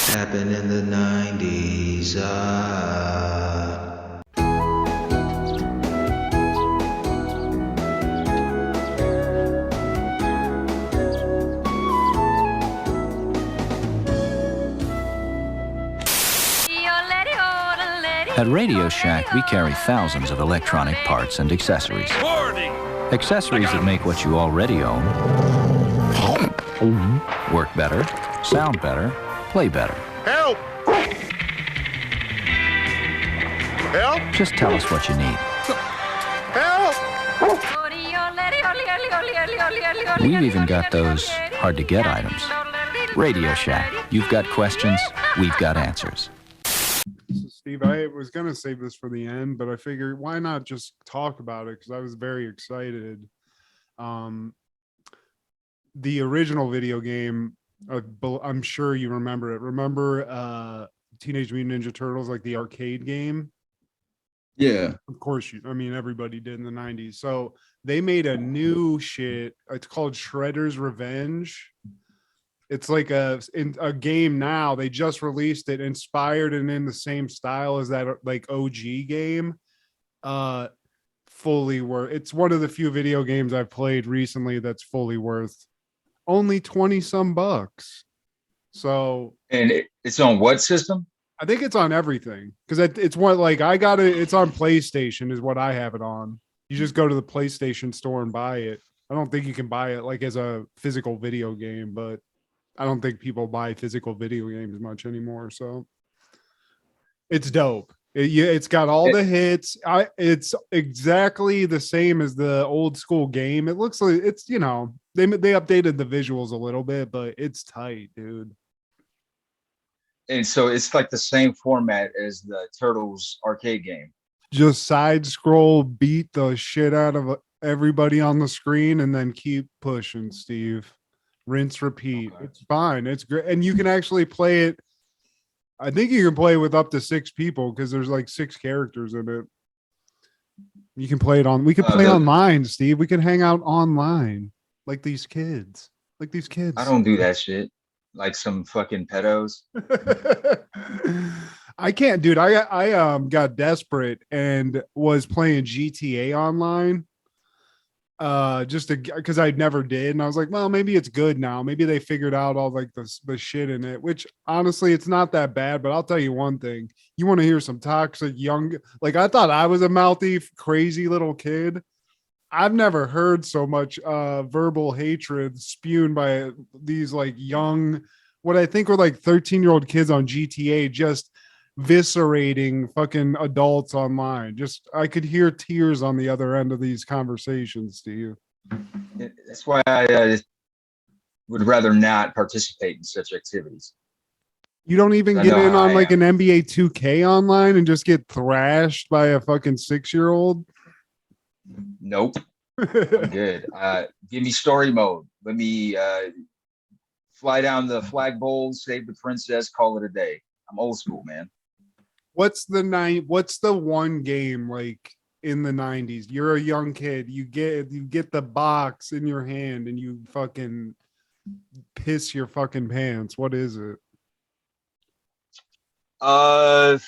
Happened in the 90s. At Radio Shack, we carry thousands of electronic parts and accessories. Accessories that make what you already own work better, sound better, play better. Help! Help! Just tell us what you need. Help! We've even got those hard-to-get items. Radio Shack. You've got questions, we've got answers. Steve, I was going to save this for the end, but I figured why not just talk about it because I was very excited. The original video game, I'm sure you remember it. Remember Teenage Mutant Ninja Turtles, like the arcade game? Yeah. Of course, everybody did in the 90s. So they made a new shit. It's called Shredder's Revenge. It's like a game now. They just released it, inspired and in the same style as that like OG game. Fully worth. It's one of the few video games I've played recently that's fully worth only 20 some bucks. So, And it's on what system? I think it's on everything because it's what like I got it. It's on PlayStation is what I have it on. You just go to the PlayStation store and buy it. I don't think you can buy it like as a physical video game, but I don't think people buy physical video games much anymore. So it's dope. It's got all the hits. It's exactly the same as the old school game. It looks like it's, they updated the visuals a little bit, but it's tight, dude. And so it's like the same format as the Turtles arcade game. Just side scroll, beat the shit out of everybody on the screen, and then keep pushing, Steve. Rinse, repeat. Okay. It's fine. It's great. And you can actually play it. I think you can play with up to 6 people because there's like 6 characters in it. You can play it on. We can play online, Steve. We can hang out online like these kids. I don't do that shit. Like some fucking pedos. I can't, dude. I got desperate and was playing GTA online. Just because I never did, and I was like, well, maybe it's good now. Maybe they figured out all like the shit in it, which honestly, it's not that bad. But I'll tell you one thing: you want to hear some toxic young? Like I thought I was a mouthy, crazy little kid. I've never heard so much verbal hatred spewed by these like young, what I think were like 13-year-old kids on GTA, just viscerating fucking adults online. Just I could hear tears on the other end of these conversations, Steve. That's why I would rather not participate in such activities. You don't even get in on like an NBA 2K online and just get thrashed by a fucking 6-year-old? Nope. I'm good. Give me story mode. Let me fly down the flagpole, save the princess, call it a day. I'm old school, man. What's the one game like in the 90s? You're a young kid, you get the box in your hand and you fucking piss your fucking pants. What is it? The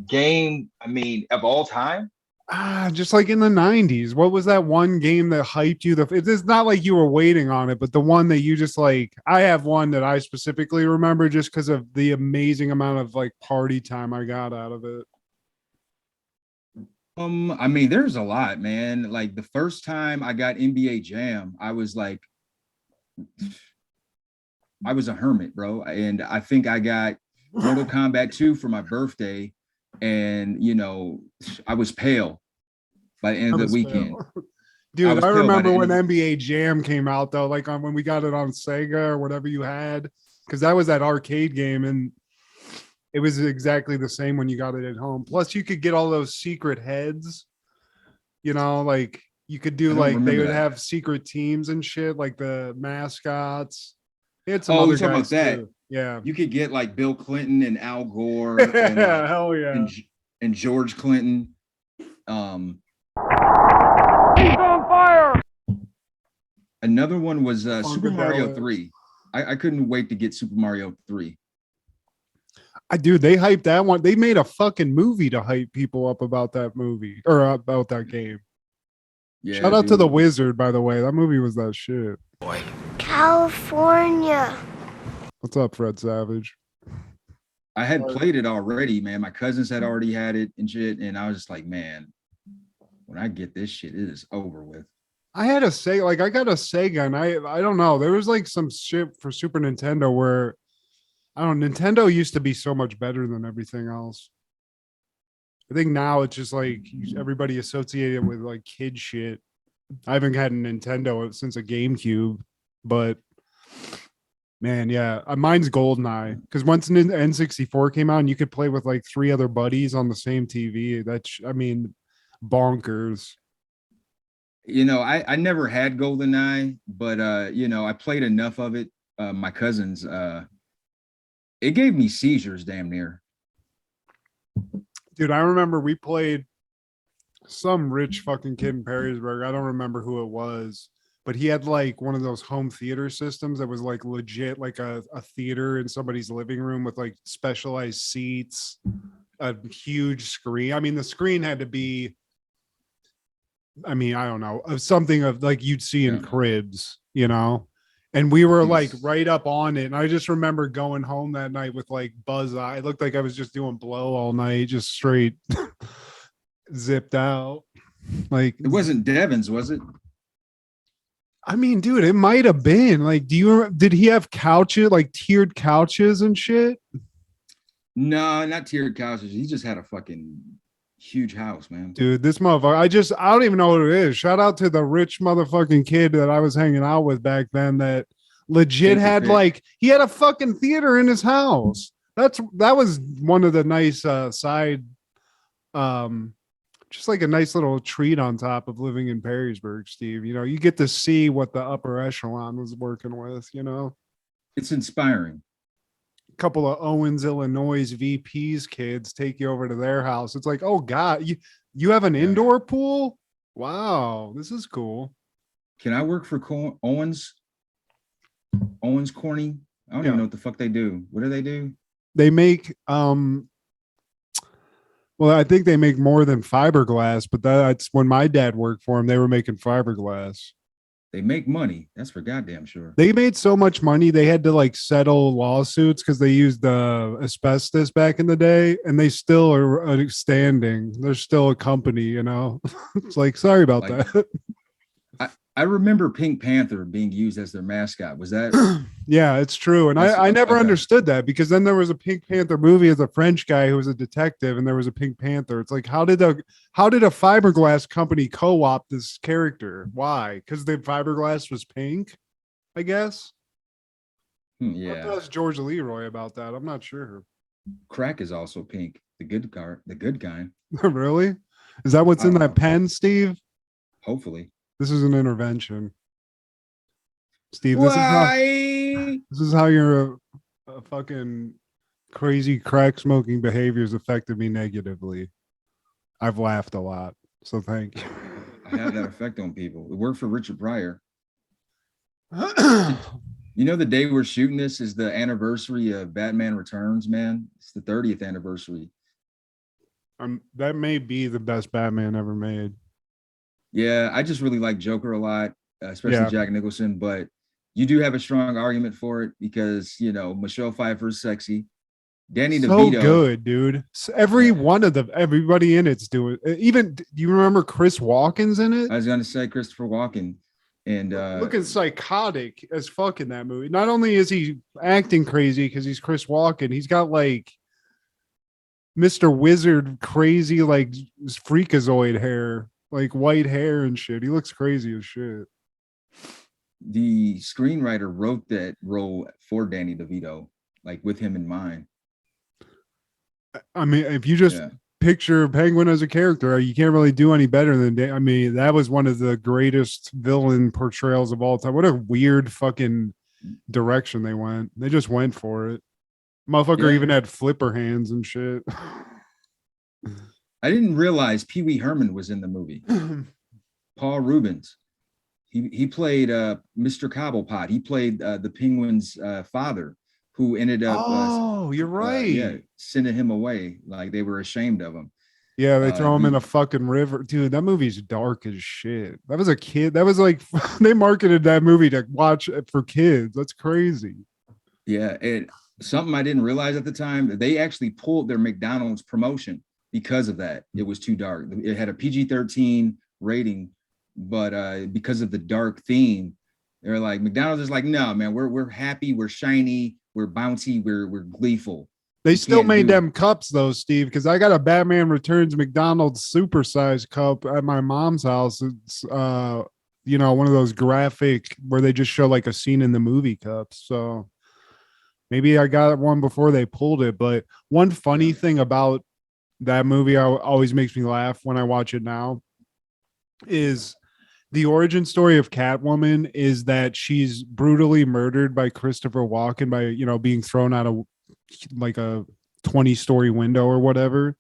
game, I mean, of all time? Just like in the 90s. What was that one game that hyped you? It's not like you were waiting on it, but the one that you just like, I have one that I specifically remember just because of the amazing amount of like party time I got out of it. I mean, there's a lot, man. Like the first time I got NBA Jam, I was a hermit, bro. And I think I got Mortal Kombat 2 for my birthday. And I was pale by the end of the weekend. Dude, I remember when NBA Jam came out though, like when we got it on Sega or whatever you had, because that was that arcade game and it was exactly the same when you got it at home. Plus you could get all those secret heads, like you could do like they would have secret teams and shit, like the mascots. They had some other guys too. Yeah, you could get like Bill Clinton and Al Gore, and, hell yeah, and George Clinton. He's on fire. Another one was Super Mario 3. I couldn't wait to get Super Mario 3. Dude, they hyped that one. They made a fucking movie to hype people up about that movie or about that game. Yeah, Shout out to the dude. Wizard, by the way. That movie was that shit. California. What's up, Fred Savage? I had played it already, man. My cousins had already had it and shit, and I was just like, man, when I get this shit, it is over with. I had a Sega, like I got a Sega, and I don't know. There was like some shit for Super Nintendo where I don't know, Nintendo used to be so much better than everything else. I think now it's just like everybody associated with like kid shit. I haven't had a Nintendo since a GameCube, but man, yeah, mine's GoldenEye. Because once an N64 came out and you could play with like 3 other buddies on the same TV, that's, I mean, bonkers. You know, I never had GoldenEye, but you know, I played enough of it. My cousins, it gave me seizures damn near. Dude, I remember we played some rich fucking kid in Perrysburg. I don't remember who it was, but he had like one of those home theater systems that was like legit, like a theater in somebody's living room with like specialized seats, a huge screen. I mean, the screen had to be, I mean, I don't know, of something of like you'd see in cribs, you know? And we were like right up on it. And I just remember going home that night with like buzz eye. It looked like I was just doing blow all night, just straight zipped out. Like it wasn't Devon's, was it? I mean, dude, it might have been. Like, did he have couches, like tiered couches and shit? No, not tiered couches. He just had a fucking huge house, man. Dude, this motherfucker, I don't even know what it is. Shout out to the rich motherfucking kid that I was hanging out with back then that legit had like, he had a fucking theater in his house. That was one of the nice side, just like a nice little treat on top of living in Perrysburg, Steve. You know, you get to see what the upper echelon was working with, you know? It's inspiring. Couple of Owens, Illinois VP's kids take you over to their house. It's like, oh God, you have an indoor pool? Wow, this is cool. Can I work for Owens Corning? I don't even know what the fuck they do. What do they do? They make well, I think they make more than fiberglass, but that's when my dad worked for them, they were making fiberglass. They make money. That's for goddamn sure. They made so much money, they had to like settle lawsuits because they used asbestos back in the day, and they still are standing. They're still a company, you know. It's like, sorry about that. I remember Pink Panther being used as their mascot. Was that? Yeah, it's true. And I never understood that, because then there was a Pink Panther movie as a French guy who was a detective, and there was a Pink Panther. It's like, how did a fiberglass company co-opt this character? Why? Because the fiberglass was pink, I guess. Yeah. What does George Leroy about that? I'm not sure. Crack is also pink. The good guy. Really? Is that what's in that pen, Steve? Hopefully. This is an intervention. Steve, this is how your a fucking crazy crack smoking behaviors affected me negatively. I've laughed a lot, so thank you. I have that effect on people. It worked for Richard Pryor. You know, the day we're shooting this is the anniversary of Batman Returns, man. It's the 30th anniversary. That may be the best Batman ever made. Yeah, I just really like Joker a lot, especially Jack Nicholson. But you do have a strong argument for it because, you know, Michelle Pfeiffer's sexy. Danny DeVito. So good, dude. Everybody in it's doing. Even, do you remember Chris Walken's in it? I was going to say Christopher Walken. And looking psychotic as fuck in that movie. Not only is he acting crazy because he's Chris Walken, he's got like Mr. Wizard crazy, like freakazoid hair, like white hair and shit. He looks crazy as shit. The screenwriter wrote that role for Danny DeVito, like with him in mind. I mean, if you just picture Penguin as a character, you can't really do any better than I mean, that was one of the greatest villain portrayals of all time. What a weird fucking direction they went. They just went for it. Motherfucker even had flipper hands and shit. I didn't realize Pee Wee Herman was in the movie. Paul Rubens. He played Mr. Cobblepot. He played the Penguin's father, who ended up you're right. sending him away. Like they were ashamed of him. Yeah, they throw him in a fucking river. Dude, that movie's dark as shit. That was a kid. That was like they marketed that movie to watch for kids. That's crazy. Yeah, and something I didn't realize at the time, they actually pulled their McDonald's promotion because of that. It was too dark. It had a PG-13 rating, but because of the dark theme, they're like, McDonald's is like, no, man, we're happy, we're shiny, we're bouncy, we're gleeful. They still made them cups though, Steve, because I got a Batman Returns McDonald's supersized cup at my mom's house. It's one of those graphic where they just show like a scene in the movie cups. So maybe I got one before they pulled it. But one funny thing about that movie always makes me laugh when I watch it now is the origin story of Catwoman is that she's brutally murdered by Christopher Walken by, being thrown out of like a 20-story window or whatever.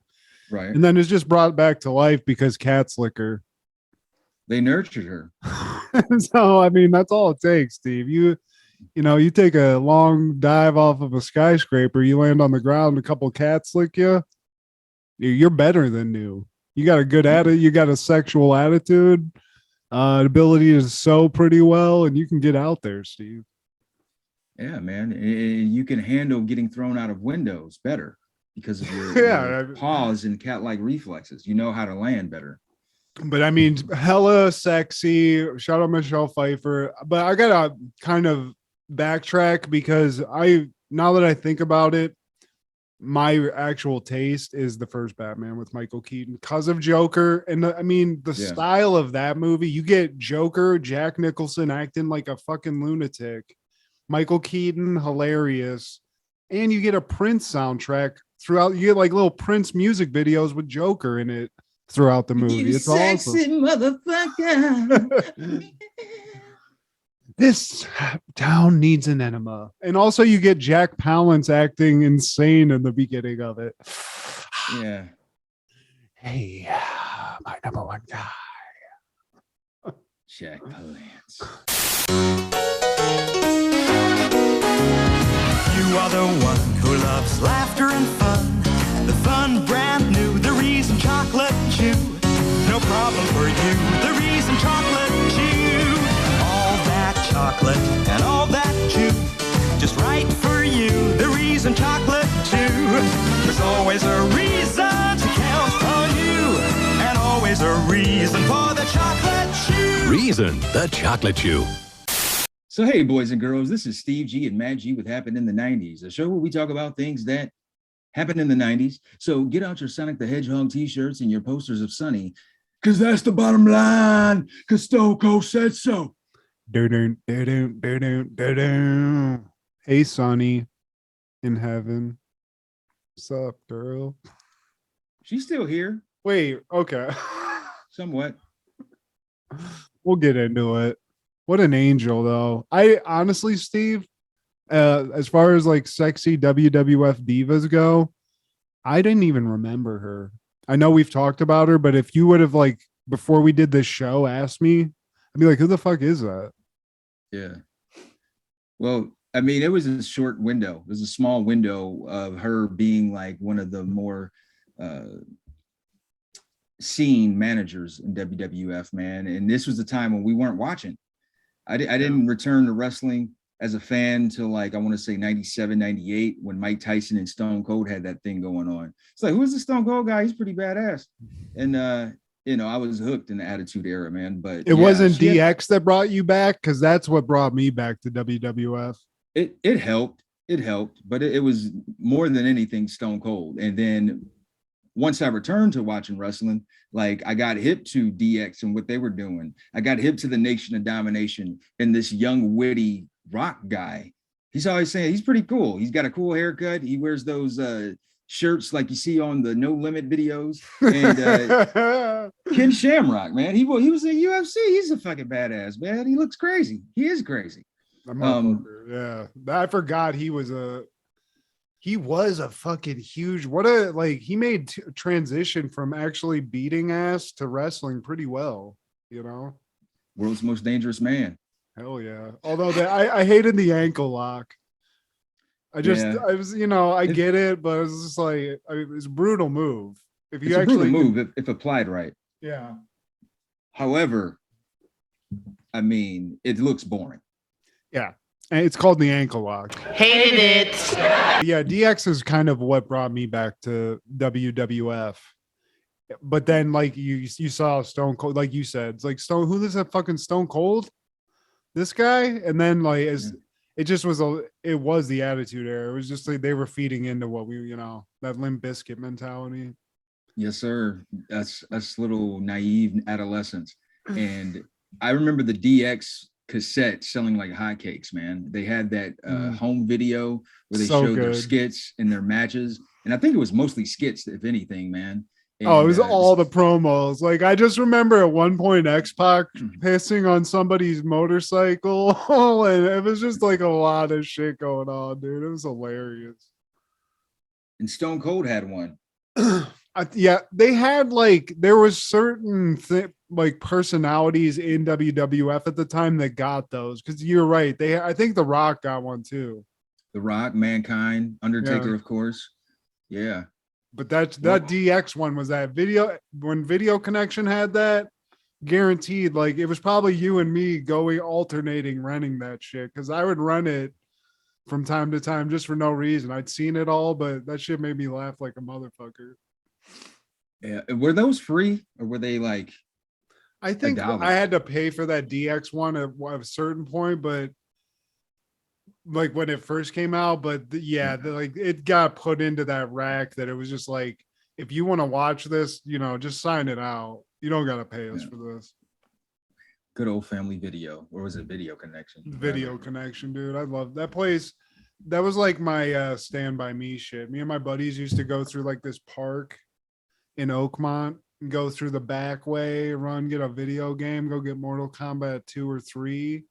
Right. And then it's just brought back to life because cats lick her. They nurtured her. So, I mean, that's all it takes, Steve. You take a long dive off of a skyscraper, you land on the ground, a couple cats lick you. You're better than new. You got a good attitude. You got a sexual attitude, ability to sew pretty well, and you can get out there, Steve. Yeah, man. You can handle getting thrown out of windows better because of your paws and cat-like reflexes. You know how to land better. But I mean, hella sexy. Shout out Michelle Pfeiffer. But I gotta kind of backtrack because now that I think about it, my actual taste is the first Batman with Michael Keaton because of Joker. And the style of that movie, you get Joker, Jack Nicholson acting like a fucking lunatic. Michael Keaton, hilarious. And you get a Prince soundtrack throughout. You get like little Prince music videos with Joker in it throughout the movie. It's sexy awesome. Motherfucker. This town needs an enema. And also you get Jack Palance acting insane in the beginning of it. Yeah. Hey, my number one guy. Jack Palance. You are the one who loves laughter and fun. The fun brand new, the reason chocolate chew. No problem for you, the reason chocolate chew. All that chocolate and all that chew. Just right for you, the reason chocolate chew. There's always a reason to count on you. And always a reason for the chocolate chew. Reason, the chocolate chew. So, hey, boys and girls, this is Steve G and Matt G with Happened in the 90s, a show where we talk about things that happened in the 90s. So get out your Sonic the Hedgehog t-shirts and your posters of Sonny, because that's the bottom line, because Stone Cold said so. Hey, Sonny in heaven. What's up, girl? She's still here. Wait, okay. Somewhat. We'll get into it. What an angel, though. I honestly, Steve, as far as like sexy WWF divas go, I didn't even remember her. I know we've talked about her, but if you would have like before we did this show asked me, I'd be like, who the fuck is that? Yeah. Well, I mean, it was a short window. It was a small window of her being like one of the more seen managers in WWF, man. And this was the time when we weren't watching. I didn't return to wrestling as a fan till like, I want to say 97, 98, when Mike Tyson and Stone Cold had that thing going on. It's like, who's the Stone Cold guy? He's pretty badass. And, I was hooked in the Attitude Era, man. But it wasn't DX that brought you back, because that's what brought me back to WWF. It helped. It helped, but it was more than anything Stone Cold. And then once I returned to watching wrestling, like I got hip to DX and what they were doing. I got hip to the Nation of Domination and this young, witty rock guy. He's always saying he's pretty cool. He's got a cool haircut. He wears those shirts like you see on the No Limit videos. And Ken Shamrock, man, he was in UFC. He's a fucking badass, man. He looks crazy. He is crazy. Yeah, I forgot he was a fucking huge. He made transition from actually beating ass to wrestling pretty well, World's most dangerous man. Hell yeah. Although I hated the ankle lock. Yeah. I was, I get it, but it's just like, it's a brutal move. If you It's a actually brutal move if applied right. yeah. However, I mean, it looks boring. Yeah. And it's called the ankle lock. Hated it. Yeah, DX is kind of what brought me back to WWF. But then, like you saw Stone Cold, like you said, it's like who is that fucking Stone Cold? This guy, and then like it just was it was the Attitude Era. It was just like they were feeding into what we, that Limp Bizkit mentality. Yes, sir. That's little naive adolescents. And I remember the DX cassette selling like hotcakes, man. They had that home video where they showed their skits and their matches. And I think it was mostly skits, if anything, man. And, it was all the promos. Like I just remember at one point X-Pac pissing on somebody's motorcycle, and it was just like a lot of shit going on, dude. It was hilarious. And Stone Cold had one. Yeah, they had there was certain personalities in WWF at the time that got those, because you're right. I think The Rock got one too. The Rock, Mankind, Undertaker, of course. Yeah. But that DX one was that video when Video Connection had that, guaranteed. Like it was probably you and me going alternating renting that shit, because I would run it from time to time just for no reason. I'd seen it all, but that shit made me laugh like a motherfucker. Yeah, were those free or were they like? I think I had to pay for that DX one at a certain point, but like when it first came out. But it got put into that rack that it was just like, if you want to watch this, just sign it out. You don't got to pay us for this. Good old family video, or was it Video Connection? Video Connection, dude. I love that place. That was like my Stand By Me shit. Me and my buddies used to go through like this park in Oakmont and go through the back way, get a video game, go get Mortal Kombat 2 or 3.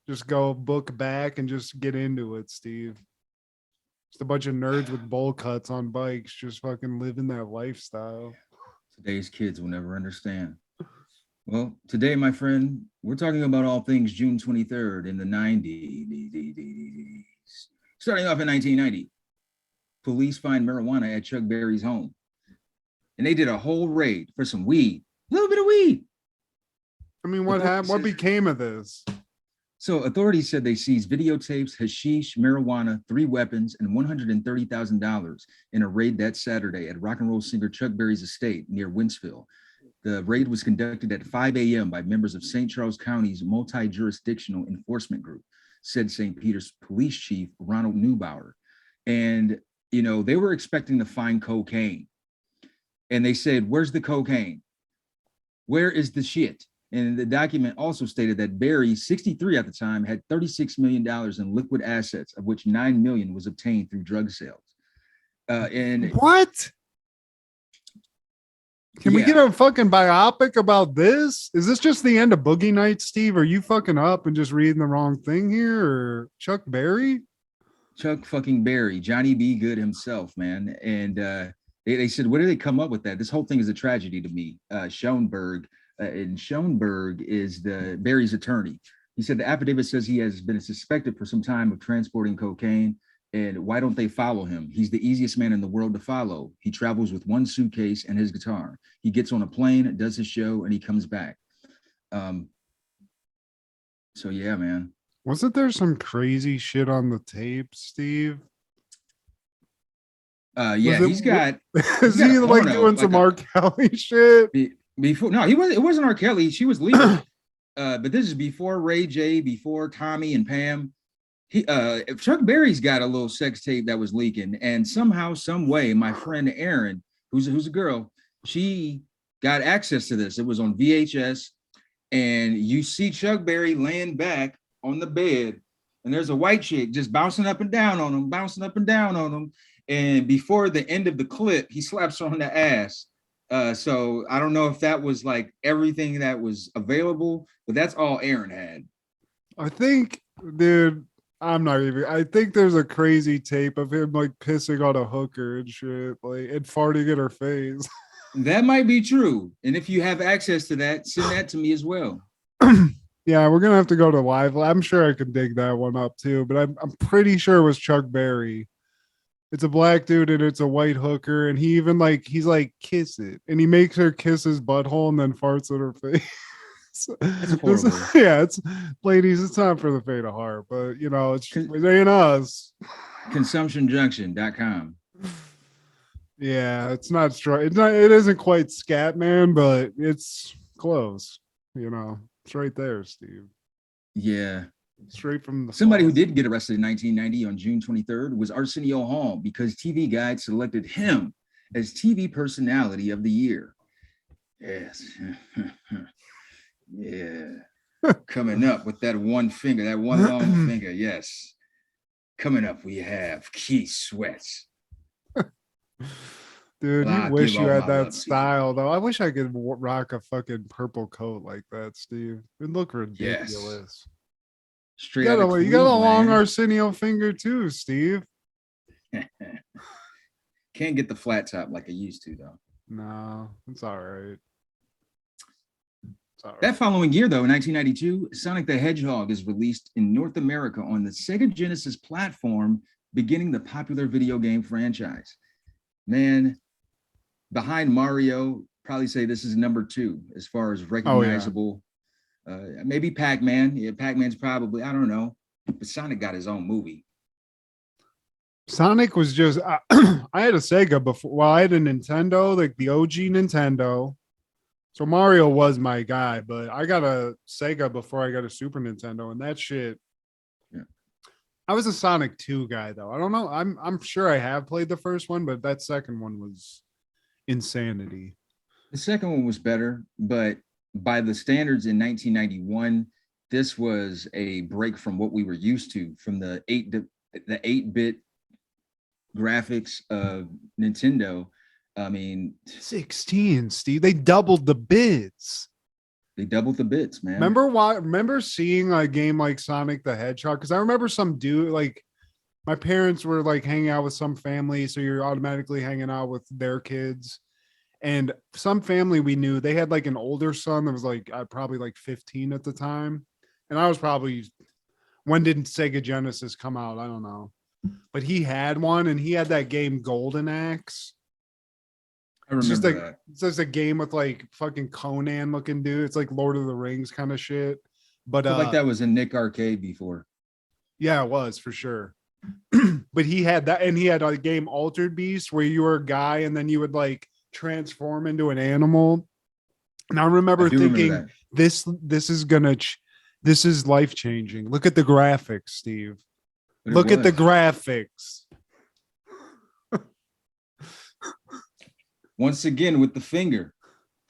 Just go book back and just get into it, Steve. Just a bunch of nerds with bowl cuts on bikes, just fucking living that lifestyle. Today's kids will never understand. Well, today, my friend, we're talking about all things June 23rd in the 90s. Starting off in 1990, police find marijuana at Chuck Berry's home. And they did a whole raid for some weed, a little bit of weed. I mean, what happened? What became of this? So authorities said they seized videotapes, hashish, marijuana, 3 weapons, and $130,000 in a raid that Saturday at rock and roll singer Chuck Berry's estate near Wentzville. The raid was conducted at 5 a.m. by members of St. Charles County's multi-jurisdictional enforcement group, said St. Peter's Police Chief Ronald Neubauer. And, they were expecting to find cocaine. And they said, where's the cocaine? Where is the shit? And the document also stated that Berry, 63 at the time, had $36 million in liquid assets, of which $9 million was obtained through drug sales. And what? Can we get a fucking biopic about this? Is this just the end of Boogie Nights, Steve? Are you fucking up and just reading the wrong thing here? Or Chuck Berry? Chuck fucking Berry, Johnny B. Good himself, man. And they said, where did they come up with that? This whole thing is a tragedy to me. Schoenberg, and Schoenberg is the Berry's attorney. He said the affidavit says he has been suspected for some time of transporting cocaine. And why don't they follow him? He's the easiest man in the world to follow. He travels with one suitcase and his guitar. He gets on a plane, does his show, and he comes back. So yeah, man. Wasn't there some crazy shit on the tape, Steve? Yeah, he's got. Is he like doing some R. Kelly shit? Before, no, it wasn't R. Kelly. She was legal. But this is before Ray J, before Tommy and Pam. Chuck Berry's got a little sex tape that was leaking, and somehow, some way, my friend Erin, who's a girl, she got access to this. It was on VHS, and you see Chuck Berry laying back on the bed, and there's a white chick just bouncing up and down on him, And before the end of the clip, he slaps her on the ass. So I don't know if that was like everything that was available, but that's all Aaron had. I think, dude, I think there's a crazy tape of him like pissing on a hooker and shit, like, and farting in her face. That might be true. And if you have access to that, send that to me as well. Yeah, we're gonna have to go to live. I'm sure I could dig that one up too, but I'm pretty sure it was Chuck Berry. It's a black dude and it's a white hooker, and he even he's like kiss it, and he makes her kiss his butthole and then farts at her face. horrible. Yeah, it's ladies, it's not for the faint of heart, but it ain't us. ConsumptionJunction.com. Yeah, it's not strong. It isn't quite scat man, but it's close. It's right there, Steve. Yeah. Straight from the somebody who did get arrested in 1990 on June 23rd was Arsenio Hall because TV Guide selected him as TV Personality of the Year. Yes. Yeah. Coming up with that one finger, that one long finger. Yes. Coming up, we have Keith Sweats. Dude, you wish you had that style, though. I wish I could rock a fucking purple coat like that, Steve. It'd look ridiculous. Yes. Straight you got a long Arsenio finger too, Steve. Can't get the flat top like I used to, though. No, it's all right. That following year, though, in 1992, Sonic the Hedgehog is released in North America on the Sega Genesis platform, beginning the popular video game franchise. Man, behind Mario, probably say this is number 2 as far as recognizable. Maybe Pac-Man. Yeah, Pac-Man's probably, I don't know. But Sonic got his own movie. Sonic was just, I had a Sega before. Well, I had a Nintendo, like the OG Nintendo. So Mario was my guy, but I got a Sega before I got a Super Nintendo, and that shit. Yeah. I was a Sonic 2 guy, though. I don't know. I'm sure I have played the first one, but that second one was insanity. The second one was better, but by the standards in 1991, this was a break from what we were used to from the 8-bit graphics of Nintendo. I mean, 16, Steve. They doubled the bits. They doubled the bits, man. Remember seeing a game like Sonic the Hedgehog? Because I remember some dude, like my parents were like hanging out with some family, so you're automatically hanging out with their kids. And some family we knew, they had like an older son that was like probably like 15 at the time. And I was probably, when did Sega Genesis come out? I don't know. But he had one, and he had that game Golden Axe. I remember that. It's just a game with like fucking Conan looking dude. It's like Lord of the Rings kind of shit. But I feel like that was in Nick Arcade before. Yeah, it was for sure. But he had that, and he had a game Altered Beast where you were a guy and then you would like transform into an animal. And I remember thinking this is life changing. Look at the graphics, Steve. Look at the graphics. Once again with the finger.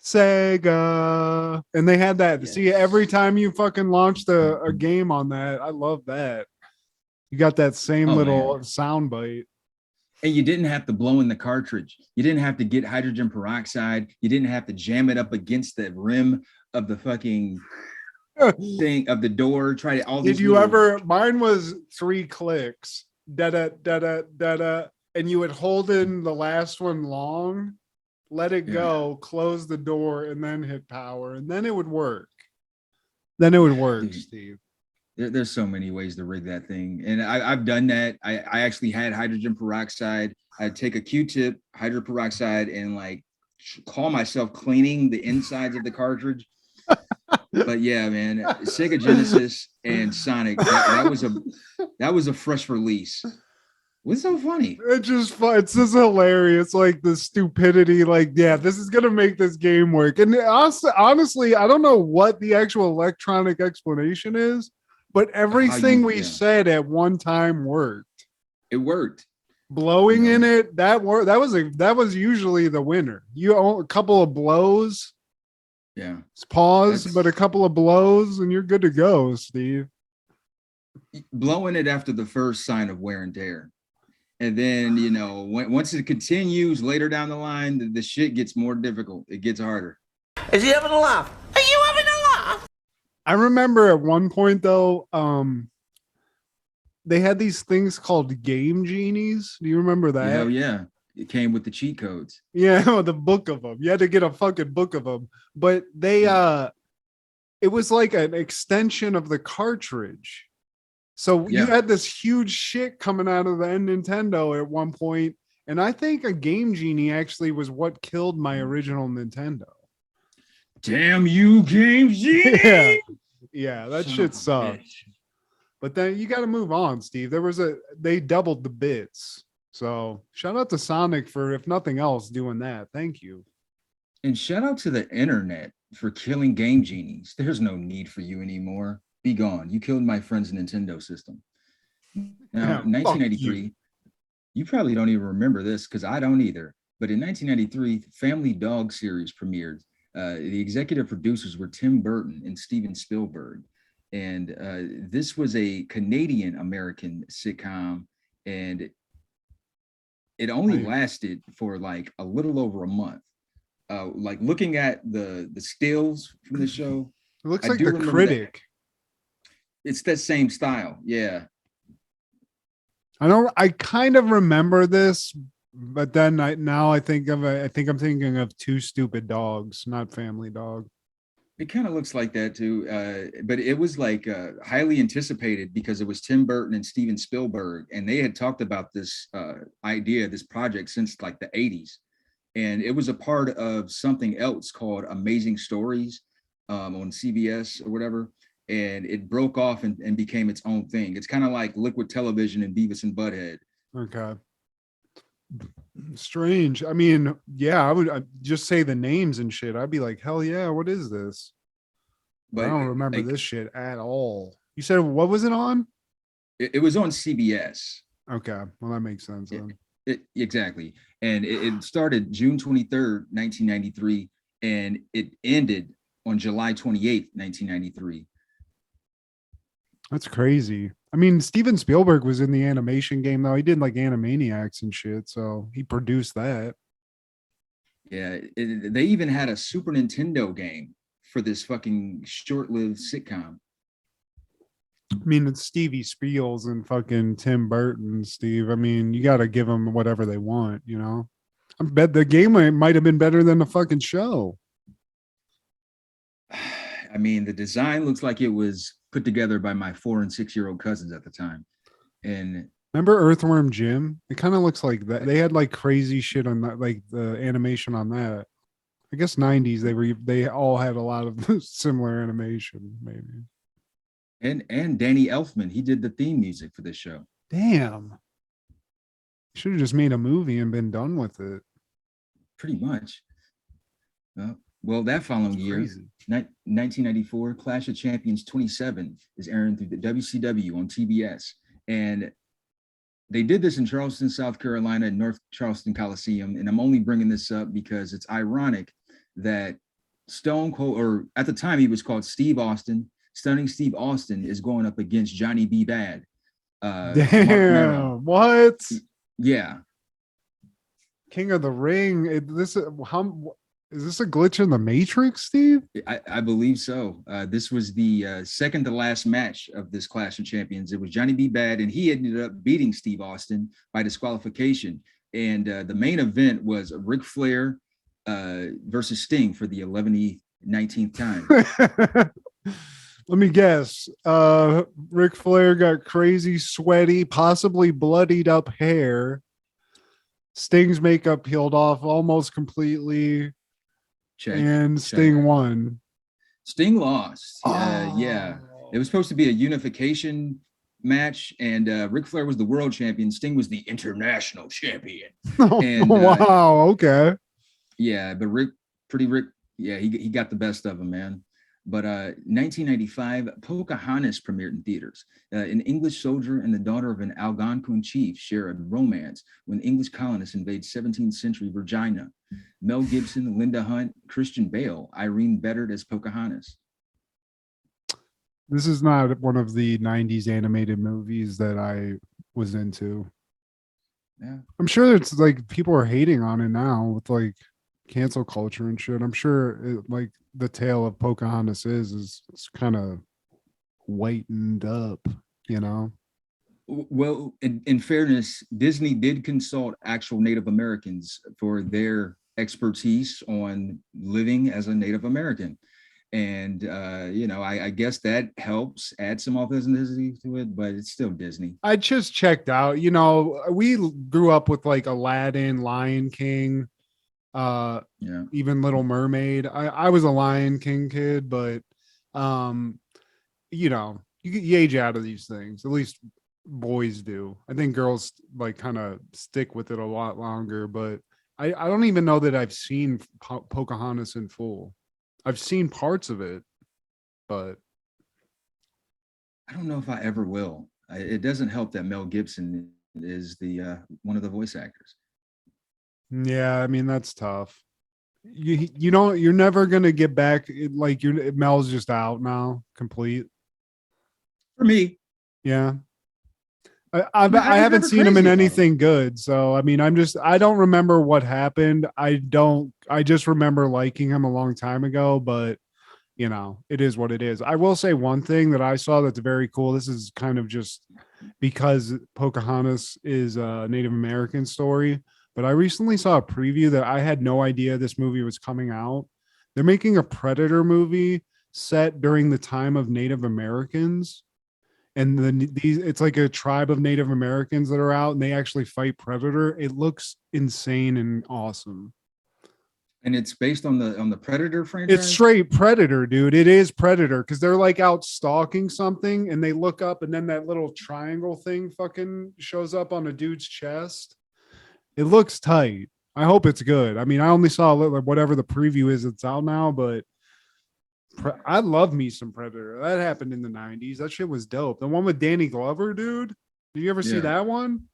Sega. And they had that. Yes. See, every time you fucking launched a game on that, I love that. You got that same little sound bite. And you didn't have to blow in the cartridge. You didn't have to get hydrogen peroxide. You didn't have to jam it up against the rim of the fucking thing of the door. Try to all these. Did you ever? Mine was 3 clicks. Da da da da da da. And you would hold in the last one long, let it go, close the door, and then hit power, and then it would work. Dude, Steve. There's so many ways to rig that thing. And I've done that. I actually had hydrogen peroxide. I'd take a Q-tip, hydrogen peroxide, and like call myself cleaning the insides of the cartridge. But yeah, man, Sega Genesis and Sonic, that was a fresh release. What's so funny? It's just fun. It's just hilarious. Like the stupidity. Like, yeah, this is gonna make this game work. And honestly, I don't know what the actual electronic explanation is, but everything we said at one time worked. It worked. Blowing in it, that was usually the winner. A couple of blows. Yeah. Pause, but a couple of blows, and you're good to go, Steve. Blowing it after the first sign of wear and tear. And then, once it continues later down the line, the shit gets more difficult. It gets harder. Is he having a laugh? Are you having a laugh? I remember at one point, though, they had these things called game genies. Do you remember that? Hell yeah. It came with the cheat codes. Yeah, the book of them. You had to get a fucking book of them. But they it was like an extension of the cartridge. So you Yeah. had this huge shit coming out of the Nintendo at one point, and I think a Game Genie actually was what killed my original Nintendo. Damn you, Game Genie! Yeah, yeah, that Son shit of a sucked. bitch. But then you got to move on, Steve. They doubled the bits. So shout out to Sonic for, if nothing else, doing that. Thank you. And shout out to the internet for killing Game Genies. There's no need for you anymore. Be gone. You killed my friend's Nintendo system. Now, Yeah, in 1993, you probably don't even remember this because I don't either. But in 1993, Family Dog series premiered. The executive producers were Tim Burton and Steven Spielberg. And this was a Canadian-American sitcom, and it only lasted for like a little over a month. Like looking at the stills from the show, It looks I like do The remember Critic. it's that same style. Yeah. I kind of remember this, but then I think I'm thinking of Two Stupid Dogs, not Family Dog. It kind of looks like that too, but it was like highly anticipated because it was Tim Burton and Steven Spielberg, and they had talked about this idea, this project since like the 80s, and it was a part of something else called Amazing Stories on CBS or whatever, and it broke off and became its own thing. It's kind of like Liquid Television and Beavis and Butthead. Okay. Strange. I mean, yeah, I'd just say the names and shit. I'd be like, hell yeah, what is this? But I don't remember like, this shit at all. You said, what was it on? It was on CBS. Okay, well, that makes sense then. Exactly. And it started June 23rd, 1993, and it ended on July 28th, 1993. That's crazy. I mean, Steven Spielberg was in the animation game, though. He did like Animaniacs and shit, so he produced that. Yeah, they even had a Super Nintendo game for this fucking short-lived sitcom. I mean, it's Stevie Spiels and fucking Tim Burton, Steve. I mean, you got to give them whatever they want, you know? I bet the game might have been better than the fucking show. I mean, the design looks like it was put together by my 4- and 6-year-old cousins at the time. And remember Earthworm Jim? It kind of looks like that. They had like crazy shit on that, like the animation on that. I guess 90s they all had a lot of similar animation, maybe. And Danny Elfman, he did the theme music for this show. Damn. Should have just made a movie and been done with it. Pretty much. Well, that following year, 1994, Clash of Champions 27 is airing through the WCW on TBS. And they did this in Charleston, South Carolina, North Charleston Coliseum. And I'm only bringing this up because it's ironic that Stone Cold, or at the time he was called Steve Austin, Stunning Steve Austin is going up against Johnny B. Bad. Damn, what? Yeah. King of the Ring. Is this a glitch in the Matrix, Steve? I believe so. This was the second to last match of this Clash of Champions. It was Johnny B. Bad, and he ended up beating Steve Austin by disqualification. And the main event was Ric Flair versus Sting for the 19th time. Let me guess. Ric Flair got crazy, sweaty, possibly bloodied up hair. Sting's makeup peeled off almost completely. And Sting won. Sting lost. Yeah. It was supposed to be a unification match, and Ric Flair was the world champion. Sting was the international champion. And, wow. Okay. Yeah, but Rick, he got the best of him, man. But 1995, Pocahontas premiered in theaters. An English soldier and the daughter of an Algonquin chief share a romance when English colonists invade 17th century Virginia. Mel Gibson, Linda Hunt, Christian Bale, Irene Beddard as Pocahontas. This is not one of the 90s animated movies that I was into. Yeah. I'm sure it's like people are hating on it now with like cancel culture and shit. I'm sure like the tale of Pocahontas is kind of whitened up, you know? Well, in fairness, Disney did consult actual Native Americans for their expertise on living as a Native American. And I guess that helps add some authenticity to it, but it's still Disney. I just checked out. We grew up with like Aladdin, Lion King, even Little Mermaid. I was a Lion King kid, but you age out of these things. At least boys do. I think girls like kind of stick with it a lot longer, but I don't even know that I've seen Pocahontas in full. I've seen parts of it, but I don't know if I ever will. It doesn't help that Mel Gibson is the one of the voice actors. Yeah, I mean that's tough. You're never gonna get back. Like Mel's just out now, complete. For me, yeah. I haven't seen him in anything good, so I mean, I don't remember what happened. I just remember liking him a long time ago, but it is what it is. I will say one thing that I saw that's very cool. This is kind of just because Pocahontas is a Native American story, but I recently saw a preview that I had no idea this movie was coming out. They're making a Predator movie set during the time of Native Americans. And then it's like a tribe of Native Americans that are out and they actually fight Predator. It looks insane and awesome. And it's based on the Predator franchise? It's straight Predator, dude. It is Predator because they're like out stalking something and they look up and then that little triangle thing fucking shows up on a dude's chest. It looks tight. I hope it's good. I mean, I only saw whatever the preview is that's out now, but I love me some Predator. That happened in the 90s. That shit was dope. The one with Danny Glover, dude. Did you ever see that one?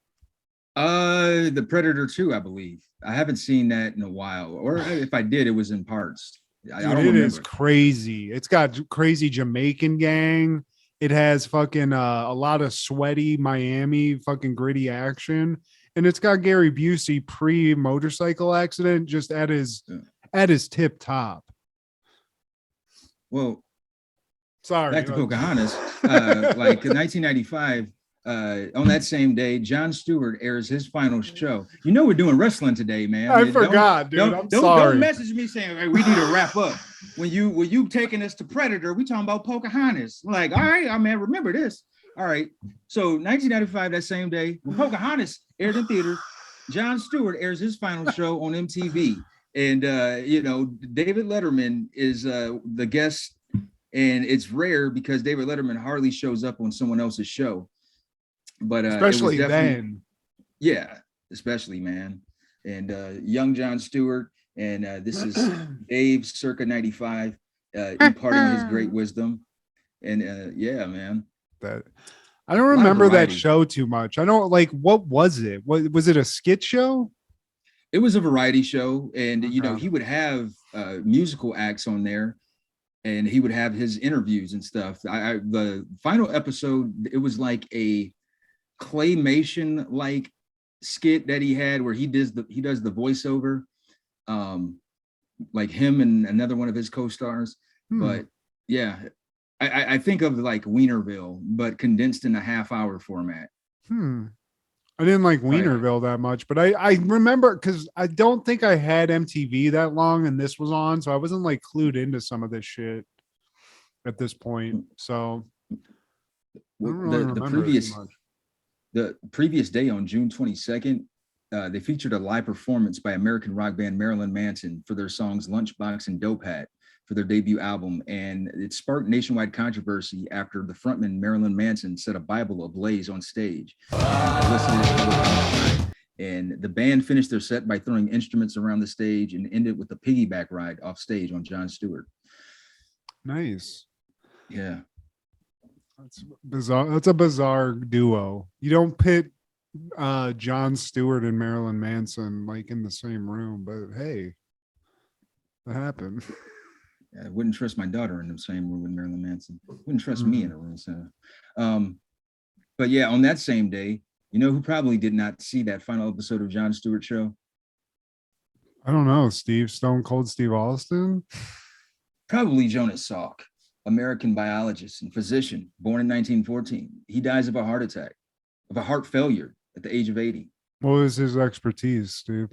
The Predator 2, I believe. I haven't seen that in a while. Or if I did, it was in parts. I don't remember. It is crazy. It's got crazy Jamaican gang. It has fucking a lot of sweaty Miami fucking gritty action. And it's got Gary Busey pre-motorcycle accident just at his tip top. Well, sorry. Back to Pocahontas. Like in 1995, on that same day, Jon Stewart airs his final show. We're doing wrestling today, man. I forgot, dude. I'm sorry. Don't message me saying, hey, we need to wrap up. When you taking us to Predator, we talking about Pocahontas. Like, all right, I mean, remember this. All right. So 1995, that same day, when Pocahontas airs in theaters, Jon Stewart airs his final show on MTV. And David Letterman is the guest, and it's rare because David Letterman hardly shows up on someone else's show. But especially then, yeah, especially man. And young Jon Stewart, and this is Dave, circa 95, imparting his great wisdom. And yeah, man. That I don't remember that show too much. I don't what was it? What was it? A skit show? It was a variety show, and he would have musical acts on there, and he would have his interviews and stuff. The final episode, it was like a claymation like skit that he had where he does the voiceover, like him and another one of his co-stars. But yeah, I think of like Wienerville, but condensed in a half-hour format. I didn't like Wienerville that much, but I remember because I don't think I had MTV that long and this was on, so I wasn't like clued into some of this shit at this point. So the previous day on June 22nd, they featured a live performance by American rock band Marilyn Manson for their songs Lunchbox and Dope Hat for their debut album. And it sparked nationwide controversy after the frontman Marilyn Manson set a Bible ablaze on stage. And the band finished their set by throwing instruments around the stage and ended with a piggyback ride off stage on Jon Stewart. Nice. Yeah. That's bizarre. That's a bizarre duo. You don't pit Jon Stewart and Marilyn Manson like in the same room, but hey, that happened. I wouldn't trust my daughter in the same room with Marilyn Manson. Wouldn't trust me in a room. So, but yeah, on that same day, who probably did not see that final episode of Jon Stewart show? I don't know, Stone Cold Steve Austin? Probably Jonas Salk, American biologist and physician, born in 1914. He dies of a heart attack, of a heart failure at the age of 80. What was his expertise, Steve?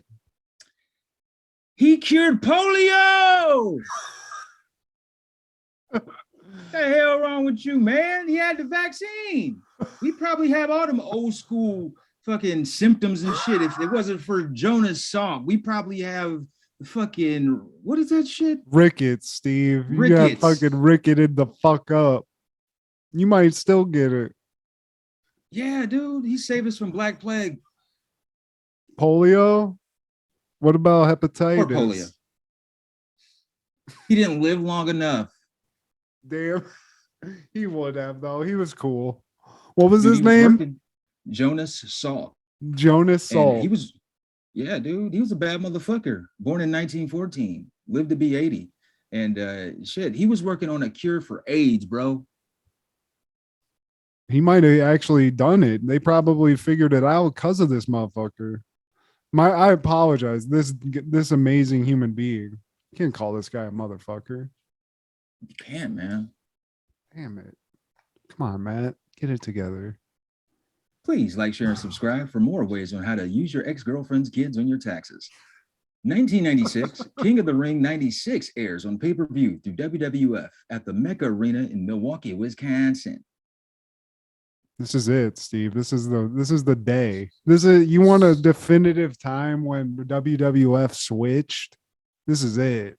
He cured polio! the hell wrong with you, man? He had the vaccine. We probably have all them old school fucking symptoms and shit. If it wasn't for Jonas Salk, we probably have fucking, what is that shit? Rickets, Steve. You got Rickets. fucking ricketed the fuck up. You might still get it. Yeah, dude. He saved us from Black Plague. Polio? What about hepatitis? Or polio. He didn't live long enough. Damn. He would have, though. He was cool. What was Dude, his he was name? working. Jonas Salk. Jonas And Salk. he was, yeah, dude. He was a bad motherfucker. Born in 1914. Lived to be 80. And shit, he was working on a cure for AIDS, bro. He might have actually done it. They probably figured it out because of this motherfucker. I apologize. This amazing human being. You can't call this guy a motherfucker. You can't, man. Damn it. Come on, Matt. Get it together. Please like, share, and subscribe for more ways on how to use your ex-girlfriend's kids on your taxes. 1996, King of the Ring 96 airs on pay-per-view through WWF at the MECCA Arena in Milwaukee, Wisconsin. This is it, Steve. This is the day. You want a definitive time when WWF switched? This is it.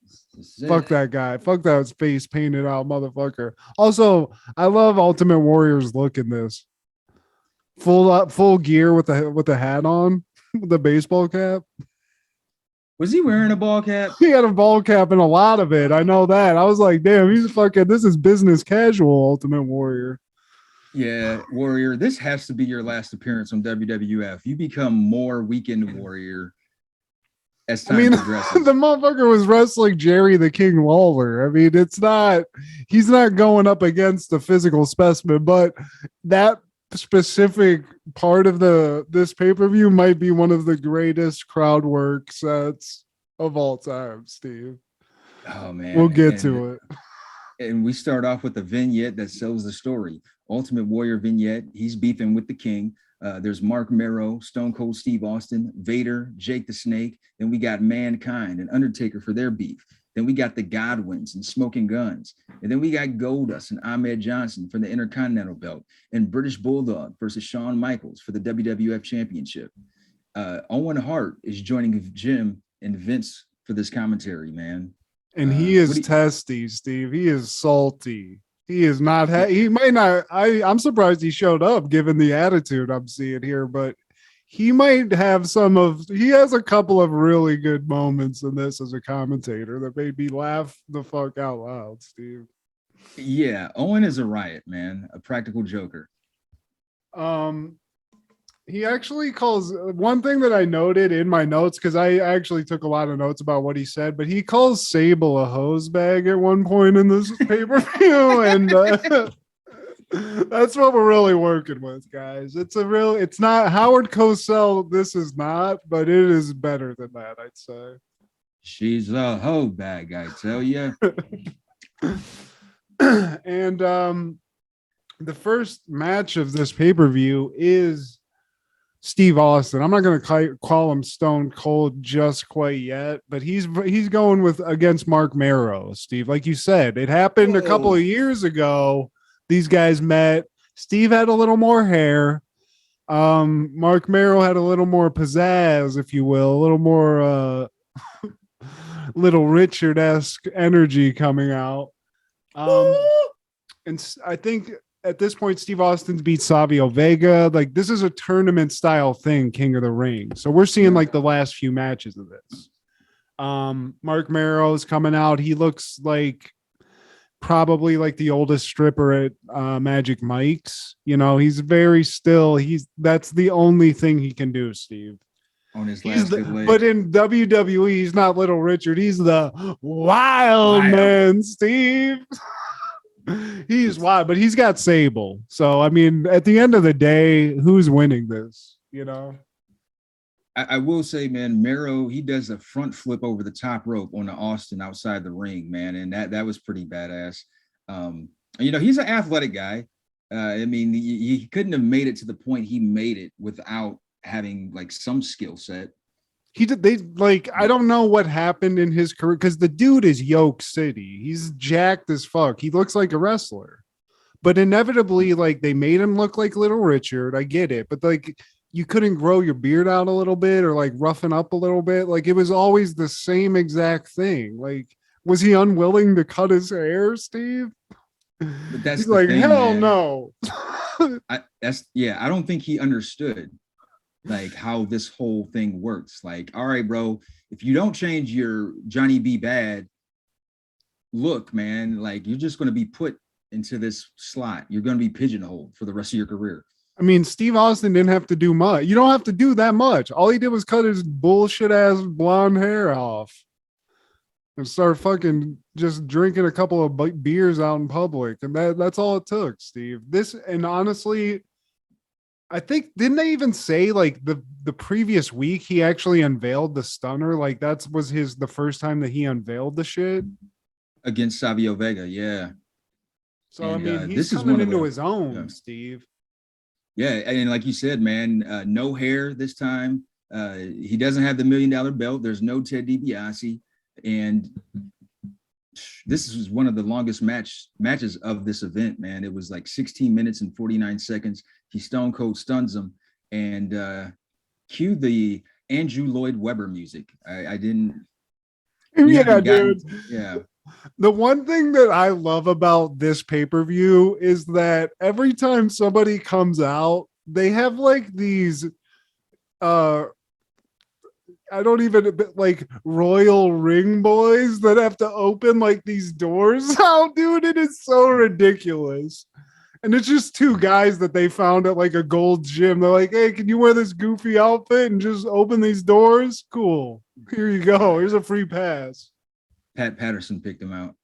Fuck that guy. Fuck that face painted out motherfucker. Also, I love Ultimate Warrior's look in this. Full gear with the hat on, with the baseball cap. Was he wearing a ball cap? He had a ball cap and a lot of it. I know that. I was like, damn, this is business casual, Ultimate Warrior. Yeah, Warrior, this has to be your last appearance on WWF. You become more Weekend Warrior as time progresses. The motherfucker was wrestling Jerry the King Lawler. I mean, he's not going up against the physical specimen, but that specific part of this pay-per-view might be one of the greatest crowd work sets of all time, Steve. Oh, man. We'll get to it. And we start off with a vignette that sells the story. Ultimate Warrior vignette. He's beefing with the King. There's Mark Merrow, Stone Cold Steve Austin, Vader, Jake the Snake. Then we got Mankind and Undertaker for their beef. Then we got the Godwins and Smoking Guns. And then we got Goldust and Ahmed Johnson for the Intercontinental belt. And British Bulldog versus Shawn Michaels for the WWF Championship. Owen Hart is joining Jim and Vince for this commentary, man. And he is testy, Steve. He is salty. He is not. He might not. I'm surprised he showed up, given the attitude I'm seeing here. But he might have he has a couple of really good moments in this as a commentator that made me laugh the fuck out loud, Steve. Yeah, Owen is a riot, man. A practical joker. He actually calls one thing that I noted in my notes, because I actually took a lot of notes about what he said, but he calls Sable a hose bag at one point in this pay-per-view. And that's what we're really working with, guys. It's not Howard Cosell. This is not, but it is better than that, I'd say. She's a hoe bag, I tell you. And the first match of this pay-per-view is Steve Austin. I'm not going to call him Stone Cold just quite yet, but he's going against Mark Merrow, Steve. Like you said, it happened a couple of years ago. These guys met. Steve had a little more hair. Mark Merrow had a little more pizzazz, if you will, a little more Little Richard-esque energy coming out. And I think at this point, Steve Austin's beat Savio Vega. Like, this is a tournament style thing, King of the Ring. So we're seeing like the last few matches of this. Mark Merrow's coming out. He looks like probably like the oldest stripper at Magic Mike's. You know, he's very still. That's the only thing he can do, Steve. On his last leg. But in WWE, he's not Little Richard. He's the wild man, Steve. He's wild, but he's got Sable. So, I mean, at the end of the day, who's winning this? You know? I will say, man, Merrow, he does a front flip over the top rope on the Austin outside the ring, man. And that was pretty badass. You know, he's an athletic guy. I mean, he couldn't have made it to the point he made it without having like some skill set. I don't know what happened in his career because the dude is Yoke City. He's jacked as fuck. He looks like a wrestler, but inevitably, like, they made him look like Little Richard. I get it, but like, you couldn't grow your beard out a little bit or like roughen up a little bit. Like, it was always the same exact thing. Like, was he unwilling to cut his hair, Steve? But that's He's like, thing, hell man. no. I don't think he understood like how this whole thing works. Like, all right, bro, if you don't change your Johnny B. Bad look, man, like, you're just going to be put into this slot. You're going to be pigeonholed for the rest of your career. I mean, Steve Austin didn't have to do much. You don't have to do that much. All he did was cut his bullshit ass blonde hair off and start fucking just drinking a couple of beers out in public. And that's all it took, Steve. And honestly, I think, didn't they even say like the previous week he actually unveiled the stunner? Like, that was the first time that he unveiled the shit Against Savio Vega, yeah. So, And, I mean, he's this is coming one of into the- his own, yeah. Steve. Yeah, and like you said, man, no hair this time. He doesn't have the $1 million belt. There's no Ted DiBiase, and this is one of the longest matches of this event, man. It was like 16 minutes and 49 seconds. He stone cold stuns him, and cue the Andrew Lloyd Webber music. I didn't. Yeah, dude. Yeah. The one thing that I love about this pay-per-view is that every time somebody comes out, they have like these I don't even like royal ring boys that have to open like these doors out, dude. It is so ridiculous. And it's just two guys that they found at like a Gold Gym. They're like, hey, can you wear this goofy outfit and just open these doors? Cool. Here you go. Here's a free pass. Pat Patterson picked him out.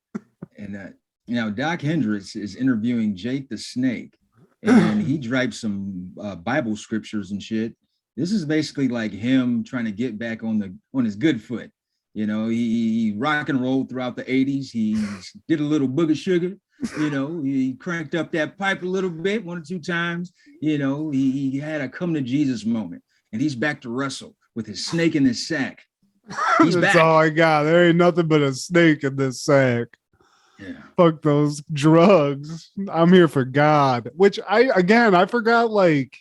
And now Doc Hendricks is interviewing Jake the Snake, and he dropped some Bible scriptures and shit. This is basically like him trying to get back on his good foot. You know, he rock and rolled throughout the 80s. He did a little booger sugar. You know, he cranked up that pipe a little bit, 1 or 2 times. You know, he had a come to Jesus moment, and he's back to wrestle with his snake in his sack. He's That's back. all I got. There ain't nothing but a snake in this sack. Yeah. Fuck those drugs. I'm here for God. Which I forgot like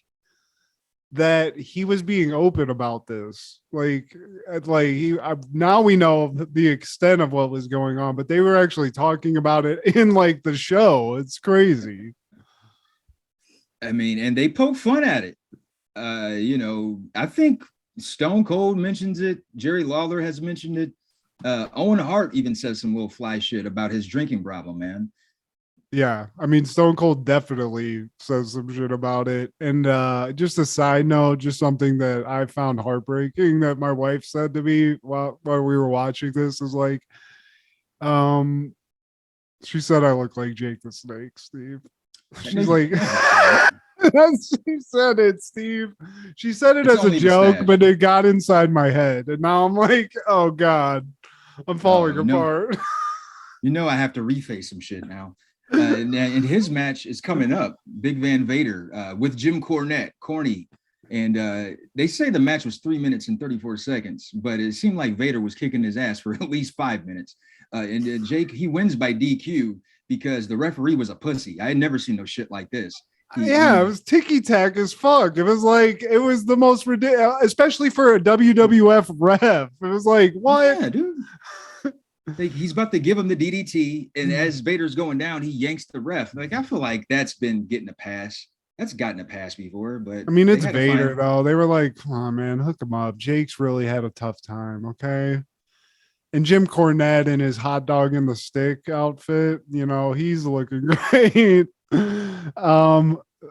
that he was being open about this. Now we know the extent of what was going on, but they were actually talking about it in like the show. It's crazy. I mean, and they poke fun at it. You know, I think Stone Cold mentions it. Jerry Lawler has mentioned it. Owen Hart even says some little fly shit about his drinking problem, man. Yeah, I mean, Stone Cold definitely says some shit about it. And just a side note, just something that I found heartbreaking that my wife said to me while we were watching this is like, she said I look like Jake the Snake, Steve. She's like, she said it, Steve. She said it It's as a only joke, mustache. but it got inside my head. And now I'm like, oh God, I'm falling apart. You know, I have to reface some shit now. And his match is coming up, Big Van Vader with Jim Cornette, Corny. And they say the match was 3 minutes and 34 seconds, but it seemed like Vader was kicking his ass for at least 5 minutes. And Jake, he wins by DQ because the referee was a pussy. I had never seen no shit like this. It was ticky-tack as fuck. It was the most ridiculous, especially for a WWF ref. It was like, what? Yeah, dude. He's about to give him the DDT, and as Vader's going down, he yanks the ref. Like, I feel like that's been getting a pass. That's gotten a pass before, but I mean, it's Vader though. They were like, come on, man, hook him up. Jake's really had a tough time, okay? And Jim Cornette in his hot dog in the stick outfit, you know, he's looking great.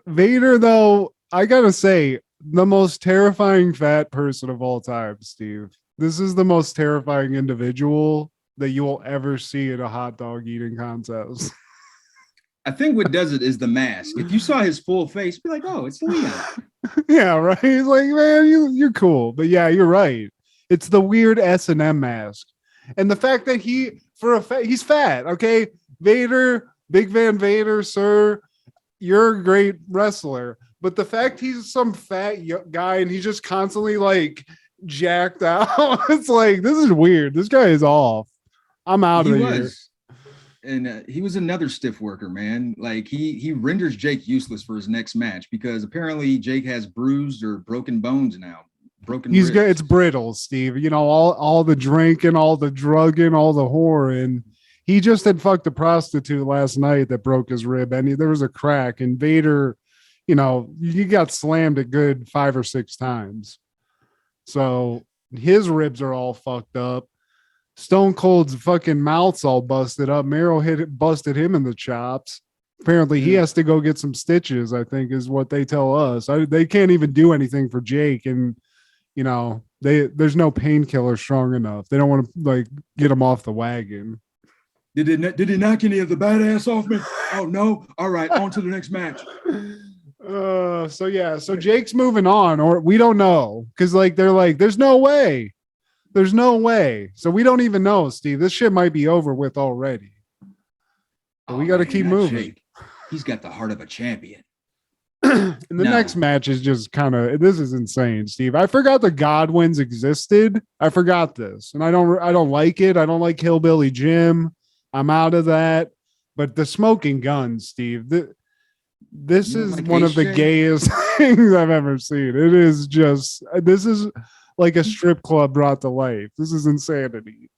Vader, though, I gotta say, the most terrifying fat person of all time, Steve. This is the most terrifying individual that you will ever see in a hot dog eating contest. I think what does it is the mask. If you saw his full face, be like, oh, it's Leon. Yeah, right. He's like, man, you're cool. But yeah, you're right. It's the weird S&M mask. And the fact that he's fat, okay? Vader, Big Van Vader, sir, you're a great wrestler. But the fact he's some fat guy and he's just constantly like jacked out. It's like, this is weird. This guy is off. I'm out of here. And he was another stiff worker, man. Like he renders Jake useless for his next match because apparently Jake has bruised or broken bones now. He's got, it's brittle, Steve. You know, all the drinking, all the drugging, all the whoring. He just had fucked a prostitute last night that broke his rib, and there was a crack. And Vader, you know, he got slammed a good 5 or 6 times. So his ribs are all fucked up. Stone Cold's fucking mouth's all busted up. Mero busted him in the chops. Apparently he has to go get some stitches, I think is what they tell us. They can't even do anything for Jake. And, you know, there's no painkiller strong enough. They don't want to like get him off the wagon. Did he knock any of the badass off me? Oh no. All right. On to the next match. So Jake's moving on, or we don't know. Cause like, they're like, there's no way. There's no way. So we don't even know, Steve. This shit might be over with already. But we got to keep moving. Jake. He's got the heart of a champion. And the next match is just kind of, this is insane, Steve. I forgot the Godwins existed. I forgot this. And I don't like it. I don't like Hillbilly Jim. I'm out of that. But the Smoking Guns, Steve, this is like one of the gayest things I've ever seen. It is just, this is like a strip club brought to life. This is insanity.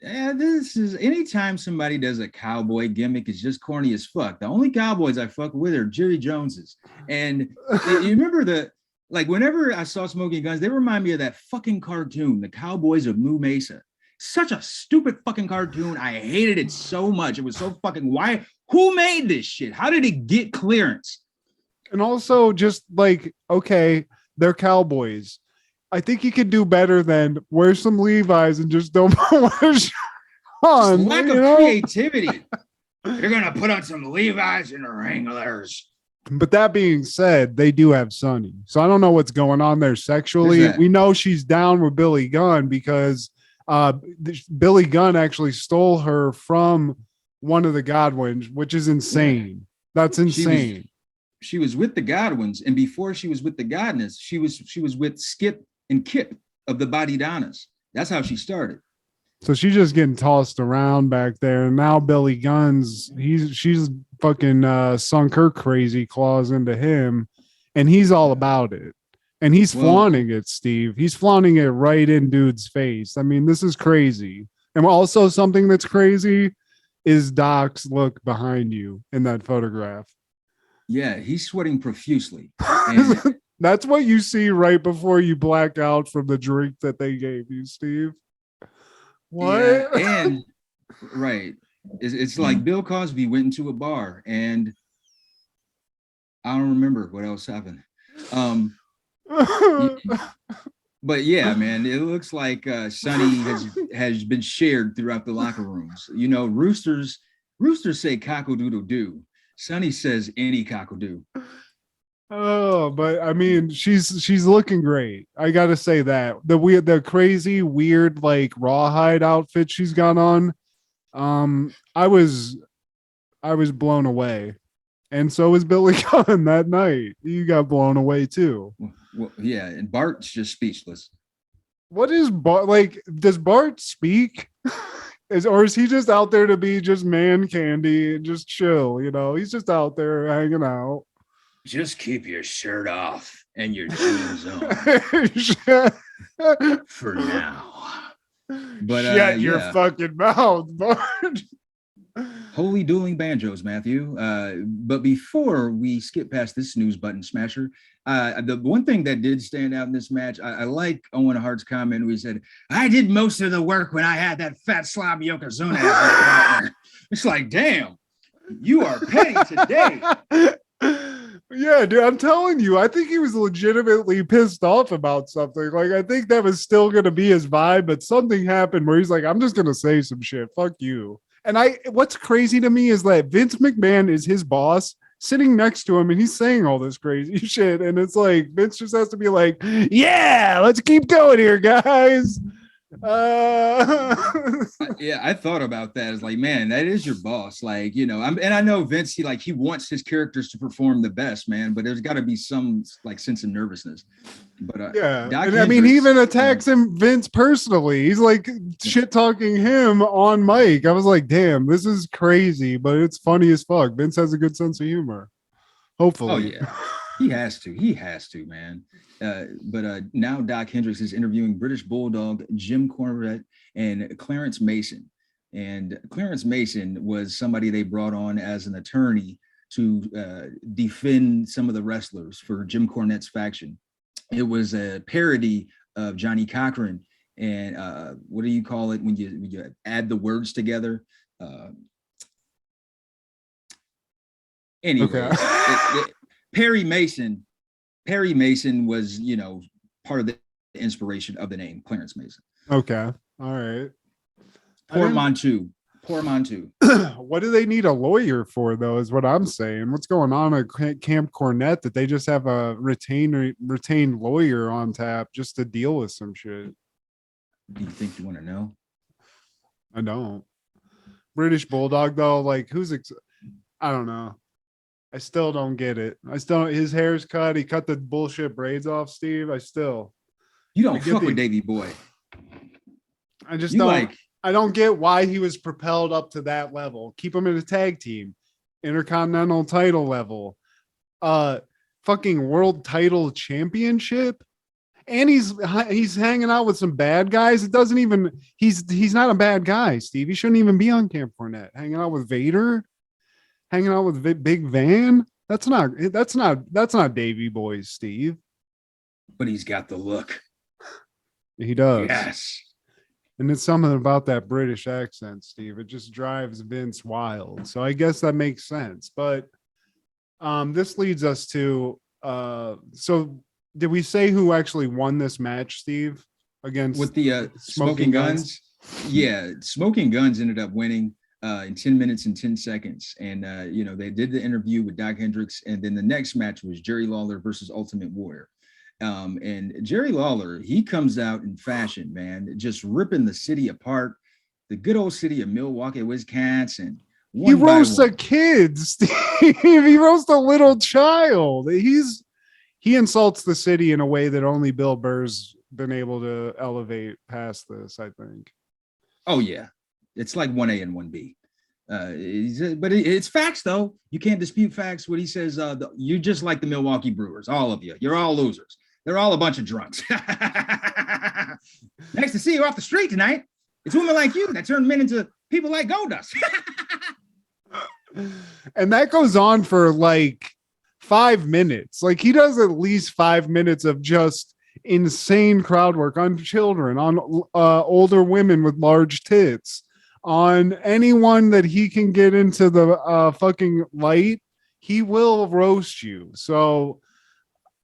Yeah, this is anytime somebody does a cowboy gimmick, it's just corny as fuck. The only cowboys I fuck with are Jerry Joneses. And you remember whenever I saw Smoking Guns, they remind me of that fucking cartoon, The Cowboys of Moo Mesa. Such a stupid fucking cartoon. I hated it so much. It was so fucking who made this shit? How did it get clearance? And also just like, okay, they're cowboys. I think he could do better than wear some Levi's and just don't wear Shawn. Lack of creativity. You're gonna put on some Levi's and Wranglers. But that being said, they do have Sonny. So I don't know what's going on there sexually. We know she's down with Billy Gunn because Billy Gunn actually stole her from one of the Godwins, which is insane. That's insane. She was with the Godwins, and before she was with the Godness, she was with Skip and Kip of the Badidanas. That's how she started. So she's just getting tossed around back there. And now Billy Gunn's she's fucking sunk her crazy claws into him, and he's all about it. And he's flaunting it, Steve. He's flaunting it right in dude's face. I mean, this is crazy. And also something that's crazy is Doc's look behind you in that photograph. Yeah, he's sweating profusely. And that's what you see right before you black out from the drink that they gave you, Steve. What? Yeah, and right. It's like Bill Cosby went into a bar and I don't remember what else happened. But yeah, man, it looks like Sonny has been shared throughout the locker rooms. You know, roosters say cock-a-doodle-doo. Sonny says any cock-a-doo. Oh, but I mean, she's looking great. I gotta say that the crazy weird like rawhide outfit she's got on. I was blown away, and so was Billy Gunn that night. You got blown away too. Well, yeah, and Bart's just speechless. What is Bart like? Does Bart speak? Or is he just out there to be just man candy and just chill? You know, he's just out there hanging out. Just keep your shirt off and your jeans on for now. But shut your fucking mouth, Bart. Holy dueling banjos, Matthew. But before we skip past this snooze button smasher, the one thing that did stand out in this match, I like Owen Hart's comment where he said, I did most of the work when I had that fat slob Yokozuna as my partner. It's like, damn, you are petty today. Yeah, dude, I'm telling you, I think he was legitimately pissed off about something. Like, I think that was still going to be his vibe, but something happened where he's like, I'm just going to say some shit. Fuck you. And what's crazy to me is that Vince McMahon is his boss sitting next to him and he's saying all this crazy shit. And it's like, Vince just has to be like, yeah, let's keep going here, guys. Yeah, I thought about that. It's like, man, that is your boss. Like, and I know Vince, he wants his characters to perform the best, man, but there's got to be some like sense of nervousness. But yeah, Doc and I mean, he Hendricks, even attacks him, Vince, personally. He's like shit talking him on mic. I was like, damn, this is crazy, but it's funny as fuck. Vince has a good sense of humor. Hopefully. Oh yeah, he has to, man. But now Doc Hendricks is interviewing British Bulldog Jim Cornette and Clarence Mason. And Clarence Mason was somebody they brought on as an attorney to defend some of the wrestlers for Jim Cornette's faction. It was a parody of Johnny Cochran. And what do you call it when you add the words together? Anyway, okay. Perry Mason was, part of the inspiration of the name Clarence Mason. Okay. All right. Poor Montu. What do they need a lawyer for, though, is what I'm saying. What's going on at Camp Cornette that they just have a retained lawyer on tap just to deal with some shit? Do you think you want to know? I don't. British Bulldog, though, like, I don't know. I still don't get it. His hair's cut. He cut the bullshit braids off, Steve. You don't fuck with Davey Boy. I just don't. I don't get why he was propelled up to that level. Keep him in a tag team, Intercontinental title level, fucking world title championship. And he's hanging out with some bad guys. It doesn't even, he's not a bad guy, Steve. He shouldn't even be on Camp Cornette. Hanging out with Vader. Hanging out with Big Van? That's not Davey Boy, Steve. But he's got the look. He does. Yes. And it's something about that British accent, Steve. It just drives Vince wild. So I guess that makes sense. But this leads us to so did we say who actually won this match, Steve? Against with the Smoking Guns? Yeah, Smoking Guns ended up winning. In 10 minutes and 10 seconds. And, they did the interview with Doc Hendricks. And then the next match was Jerry Lawler versus Ultimate Warrior. And Jerry Lawler, he comes out in fashion, man, just ripping the city apart. The good old city of Milwaukee, Wisconsin. He roasts a kid, Steve. He roasts a little child. He insults the city in a way that only Bill Burr's been able to elevate past this, I think. Oh, yeah. It's like 1A and 1B. But it's facts, though. You can't dispute facts. What he says, you're just like the Milwaukee Brewers, all of you. You're all losers. They're all a bunch of drunks. Nice to see you off the street tonight. It's women like you that turn men into people like Goldust. And that goes on for like 5 minutes. Like he does at least 5 minutes of just insane crowd work on children, on older women with large tits, on anyone that he can get into the fucking light. He will roast you. So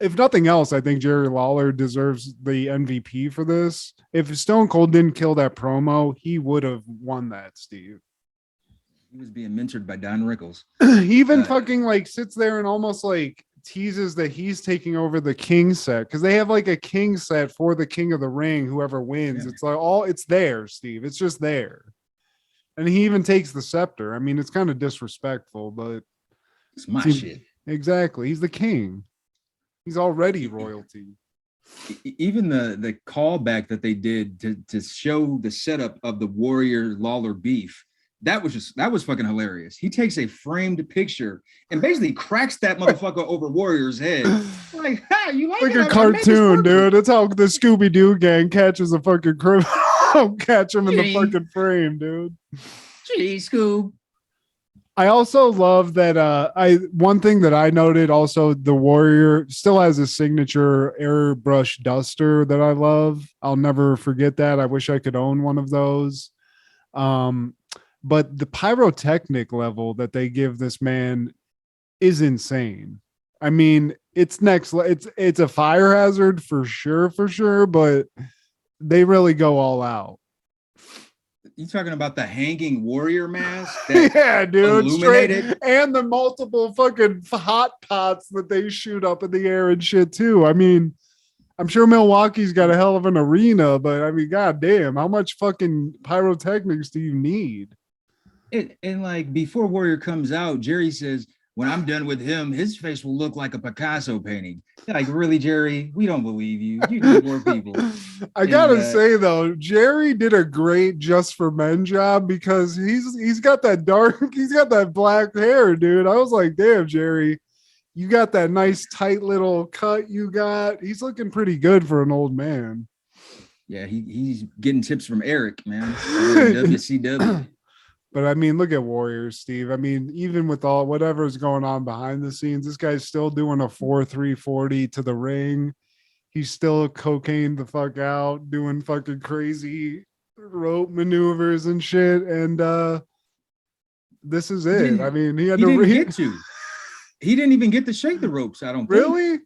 if nothing else, I think Jerry Lawler deserves the MVP for this. If Stone Cold didn't kill that promo, he would have won that, Steve. He was being mentored by Don Rickles. He even fucking like sits there and almost like teases that he's taking over the king set, because they have like a king set for the King of the Ring, whoever wins. Yeah. It's like it's there, Steve. It's just there. And he even takes the scepter. I mean, it's kind of disrespectful, but it's my shit. Exactly. He's the king. He's already royalty. Even the callback that they did to show the setup of the Warrior Lawler beef, that was fucking hilarious. He takes a framed picture and basically cracks that motherfucker over Warrior's head. Like, you like a cartoon, dude. That's how the Scooby-Doo gang catches a fucking criminal. Catch him in the fucking frame, dude. Gee, Scoob. I also love that one thing that I noted also, the Warrior still has a signature airbrush duster that I love. I'll never forget that. I wish I could own one of those. But the pyrotechnic level that they give this man is insane. I mean, it's it's a fire hazard for sure, but they really go all out. You talking about the hanging warrior mask? Yeah, dude. Straight, and the multiple fucking hot pots that they shoot up in the air and shit too. I mean, I'm sure Milwaukee's got a hell of an arena, but I mean, goddamn, how much fucking pyrotechnics do you need? And like before Warrior comes out, Jerry says, when I'm done with him, his face will look like a Picasso painting. Like, really, Jerry? We don't believe you. You need more people. I gotta say though, Jerry did a great Just for Men job because he's got that he's got that black hair, dude. I was like, damn, Jerry, you got that nice tight little cut you got. He's looking pretty good for an old man. Yeah, he's getting tips from Eric, man. WCW. But I mean, look at Warriors, Steve. I mean, even with all whatever's going on behind the scenes, this guy's still doing a 4.340 to the ring. He's still cocaine the fuck out, doing fucking crazy rope maneuvers and shit. And this is it. I mean, he didn't even get to shake the ropes. I don't think. Really.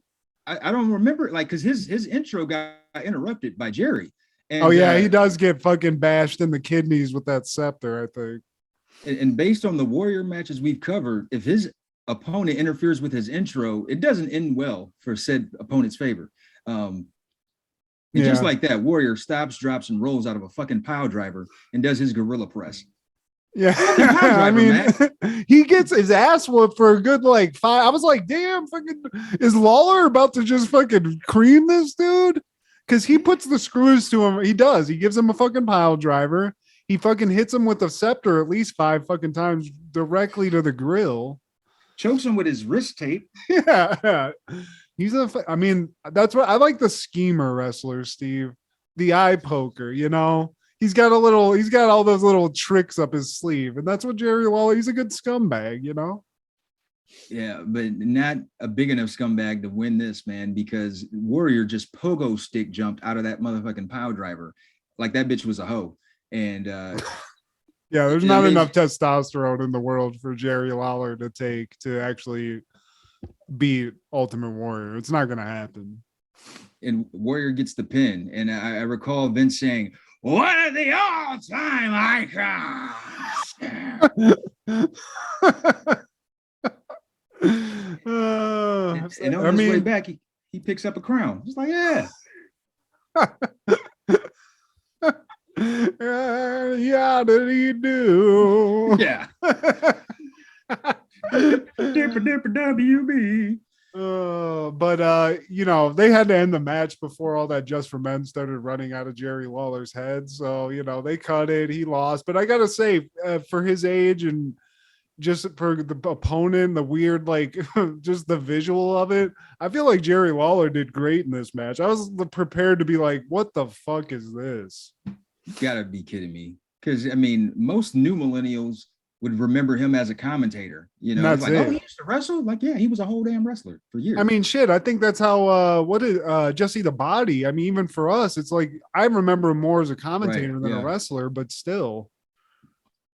I don't remember, like, because his intro got interrupted by Jerry. And, he does get fucking bashed in the kidneys with that scepter, I think. And based on the Warrior matches we've covered, if his opponent interferes with his intro, it doesn't end well for said opponent's favor. Just like that, Warrior stops, drops, and rolls out of a fucking pile driver and does his gorilla press. Yeah, I mean, he gets his ass whooped for a good like 5. I was like, damn, fucking, is Lawler about to just fucking cream this dude? Because he puts the screws to him. He does. He gives him a fucking pile driver. He fucking hits him with a scepter at least 5 fucking times directly to the grill. Chokes him with his wrist tape. Yeah. I mean, that's what I like, the schemer wrestler, Steve. The eye poker, you know? He's got all those little tricks up his sleeve. And that's what Jerry Lawler, he's a good scumbag, you know? Yeah, but not a big enough scumbag to win this, man, because Warrior just pogo stick jumped out of that motherfucking pile driver. Like that bitch was a hoe. And there's not enough testosterone in the world for Jerry Lawler to take to actually beat Ultimate Warrior. It's not going to happen. And Warrior gets the pin. And I recall Vince saying, "One of the all-time icons." And on his way back, he picks up a crown. He's like, yeah. Yeah, did he do? Yeah. Dipper WB. But they had to end the match before all that Just for Men started running out of Jerry Lawler's head. So, they cut it. He lost. But I got to say, for his age and just for the opponent, the weird, like, just the visual of it, I feel like Jerry Lawler did great in this match. I was prepared to be like, what the fuck is this? You gotta be kidding me. Because, I mean, most new millennials would remember him as a commentator. That's like, oh, he used to wrestle? Like, yeah, he was a whole damn wrestler for years. I mean, shit, I think that's how, Jesse the Body, I mean, even for us, it's like, I remember him more as a commentator than a wrestler, but still.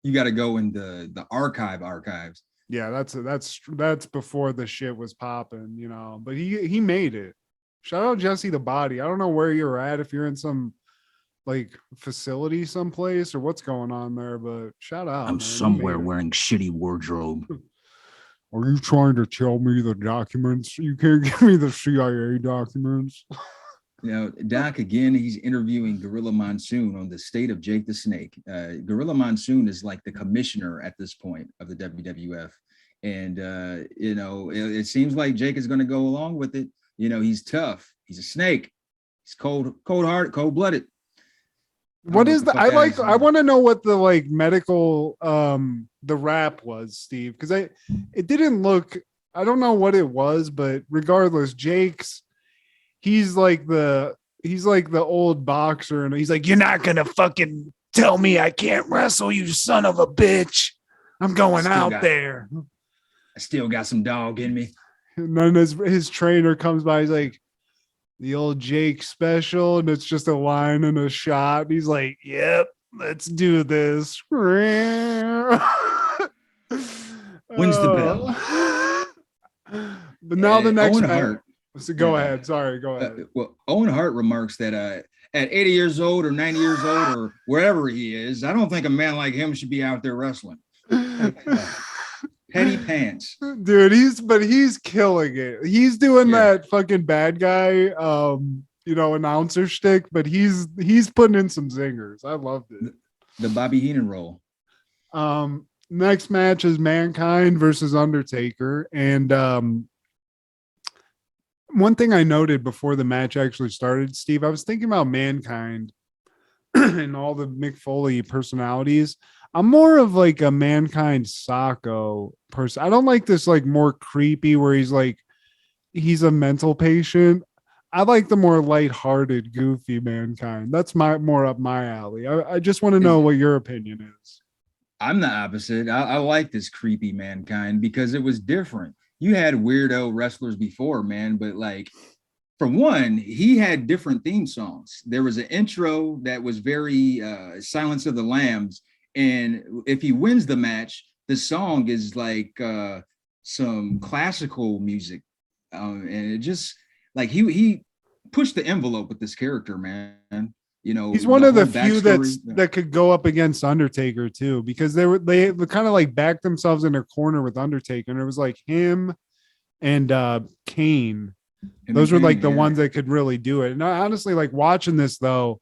You got to go in the archives. Yeah, that's before the shit was popping, but he made it. Shout out Jesse the Body. I don't know where you're at, if you're in some like facility someplace or what's going on there, but shout out. I'm somewhere wearing shitty wardrobe. Are you trying to tell me the documents? You can't give me the CIA documents. Doc, again, he's interviewing Gorilla Monsoon on the state of Jake the Snake. Gorilla Monsoon is like the commissioner at this point of the WWF. And, it seems like Jake is going to go along with it. He's tough. He's a snake. He's cold-hearted, cold-blooded. What is the, I want to know what the like medical, the rap was, Steve, because it didn't look, I don't know what it was, but regardless, he's like the old boxer, and he's like, you're not gonna fucking tell me I can't wrestle, you son of a bitch. I'm going out there. I still got some dog in me. And then his trainer comes by, he's like, the old Jake special, and it's just a line and a shot. And he's like, yep, let's do this. Wins the bell. But now the next Owen match. Hart. So go ahead. Sorry, go ahead. Owen Hart remarks that at 80 years old or 90 years old or wherever he is, I don't think a man like him should be out there wrestling. Petty pants. Dude, he's killing it. He's doing that fucking bad guy announcer shtick, but he's putting in some zingers. I loved it. The Bobby Heenan role. Next match is Mankind versus Undertaker. And one thing I noted before the match actually started, Steve, I was thinking about Mankind and all the Mick Foley personalities. I'm more of like a Mankind Sacco person. I don't like this like more creepy where he's a mental patient. I like the more lighthearted, goofy Mankind. That's more up my alley. I just want to know what your opinion is. I'm the opposite. I like this creepy Mankind because it was different. You had weirdo wrestlers before, man, but like, for one, he had different theme songs. There was an intro that was very Silence of the Lambs. And if he wins the match, the song is like some classical music. And it just like he pushed the envelope with this character, man. He's one of the few that could go up against Undertaker too, because they kind of like backed themselves in their corner with Undertaker, and it was like him and Kane. Those were like the ones that could really do it. And I honestly like watching this though.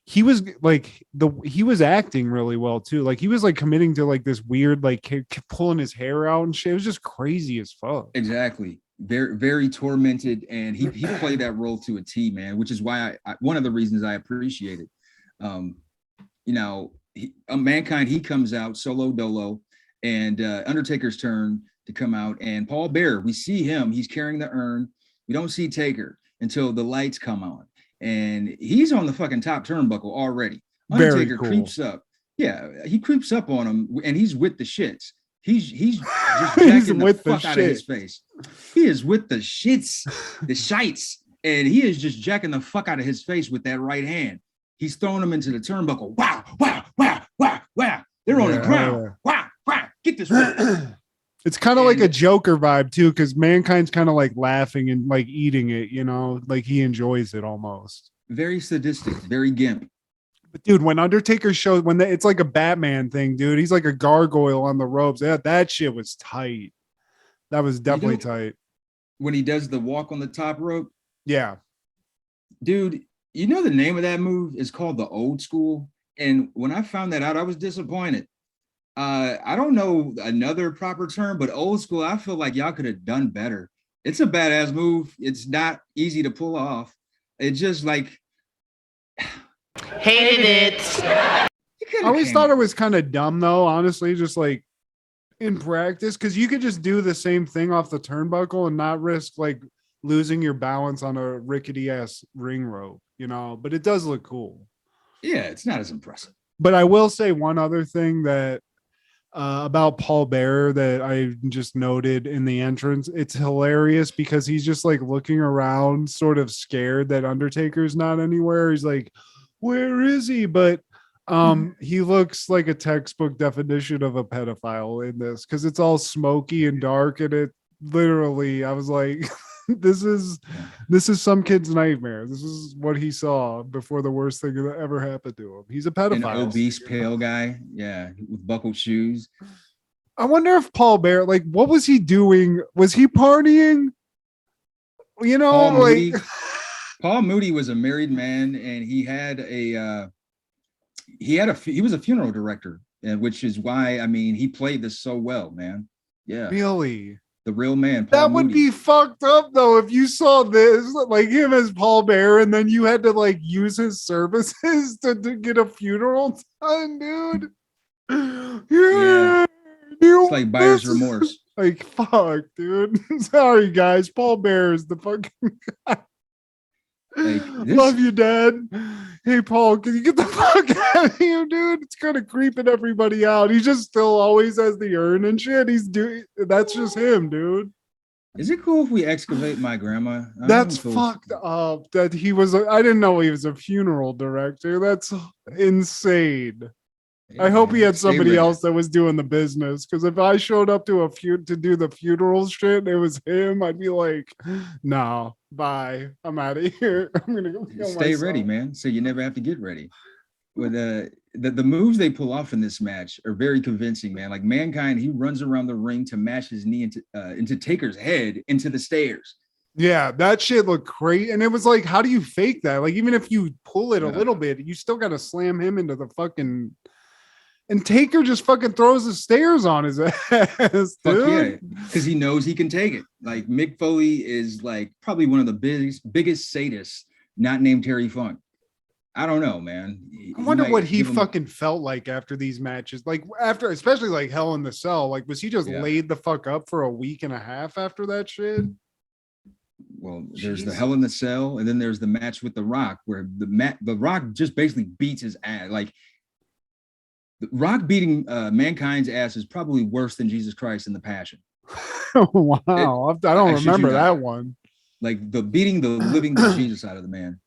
He was acting really well too. Like he was like committing to like this weird like pulling his hair out and shit. It was just crazy as fuck. Exactly. Very, very tormented, and he played that role to a T, man, which is why I one of the reasons I appreciate it. Mankind, he comes out solo dolo, and Undertaker's turn to come out, and Paul Bearer, we see him, he's carrying the urn. We don't see Taker until the lights come on, and he's on the fucking top turnbuckle already. Undertaker creeps up. Yeah, he creeps up on him, and he's with the shits. He's just jacking the fuck out of his face. He is with the shits, the shites, and he is just jacking the fuck out of his face with that right hand. He's throwing him into the turnbuckle. Wow, wow, wow, wow, wow. They're on the ground. Wow, wow. Get this one. It's kind of like a Joker vibe too, because Mankind's kind of like laughing and like eating it, like he enjoys it almost. Very sadistic, very gimp. But dude, when Undertaker showed it's like a Batman thing, dude. He's like a gargoyle on the ropes. Yeah, that shit was tight. That was definitely tight. When he does the walk on the top rope. Yeah. Dude, the name of that move is called the Old School. And when I found that out, I was disappointed. I don't know another proper term, but Old School, I feel like y'all could have done better. It's a badass move. It's not easy to pull off. It's just like hated it. I always thought it was kind of dumb though, honestly, just like in practice, because you could just do the same thing off the turnbuckle and not risk like losing your balance on a rickety ass ring rope, but it does look cool. Yeah, it's not as impressive. But I will say one other thing that about Paul Bearer that I just noted in the entrance. It's hilarious because he's just like looking around sort of scared that Undertaker's not anywhere. He's like, where is he? But he looks like a textbook definition of a pedophile in this, because it's all smoky and dark, and it literally, I was like, this is some kid's nightmare. This is what he saw before the worst thing that ever happened to him. He's a pedophile. An obese, pale guy, yeah, with buckled shoes. I wonder if Paul Bearer, like, what was he doing? Was he partying? Paul Moody was a married man, and he was a funeral director, and which is why, I mean, he played this so well, man. Yeah, really. The real man. Paul Moody. Would be fucked up though if you saw this, like him as Paul Bearer, and then you had to like use his services to get a funeral done, dude. Yeah. It's like buyer's remorse. Like, fuck, dude. Sorry, guys. Paul Bearer is the fucking guy. Love you, Dad. Hey, Paul, can you get the fuck out of here, dude? It's kind of creeping everybody out. He just still always has the urn and shit. That's just him, dude. Is it cool if we excavate my grandma? That's fucked up. That he was. I didn't know he was a funeral director. That's insane. I hope he had somebody else that was doing the business, because if I showed up to to do the funeral shit and it was him, I'd be like, no, bye, I'm out of here. I'm gonna go kill Stay myself. Ready, man, so you never have to get ready. With the moves they pull off in this match are very convincing, man. Like Mankind, he runs around the ring to mash his knee into Taker's head into the stairs. Yeah, that shit looked crazy. And it was like, how do you fake that? Like, even if you pull it a Yeah. little bit, you still got to slam him into the fucking. And Taker just fucking throws the stairs on his ass, Fuck dude. yeah, because he knows he can take it. Like Mick Foley is like probably one of the biggest sadists, not named Terry Funk. I don't know, man. I wonder might what he give him- fucking felt like after these matches. Like after, especially like Hell in the Cell. Like, was he just Yeah. laid the fuck up for a week and a half after that shit? Well, there's the Jesus. Hell in the Cell, and then there's the match with The Rock, where the Rock just basically beats his ass. Like the Rock beating Mankind's ass is probably worse than Jesus Christ in the Passion. Wow, I don't I shit you remember not. that one. Like the beating the living Jesus out of the man.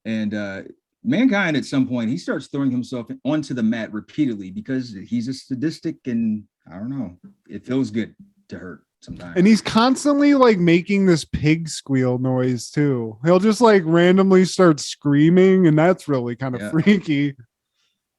And Mankind at some point he starts throwing himself onto the mat repeatedly because he's a sadistic, and I don't know, it feels good to hurt sometimes. And he's constantly like making this pig squeal noise too. He'll just like randomly start screaming, and that's really kind of Yeah. freaky.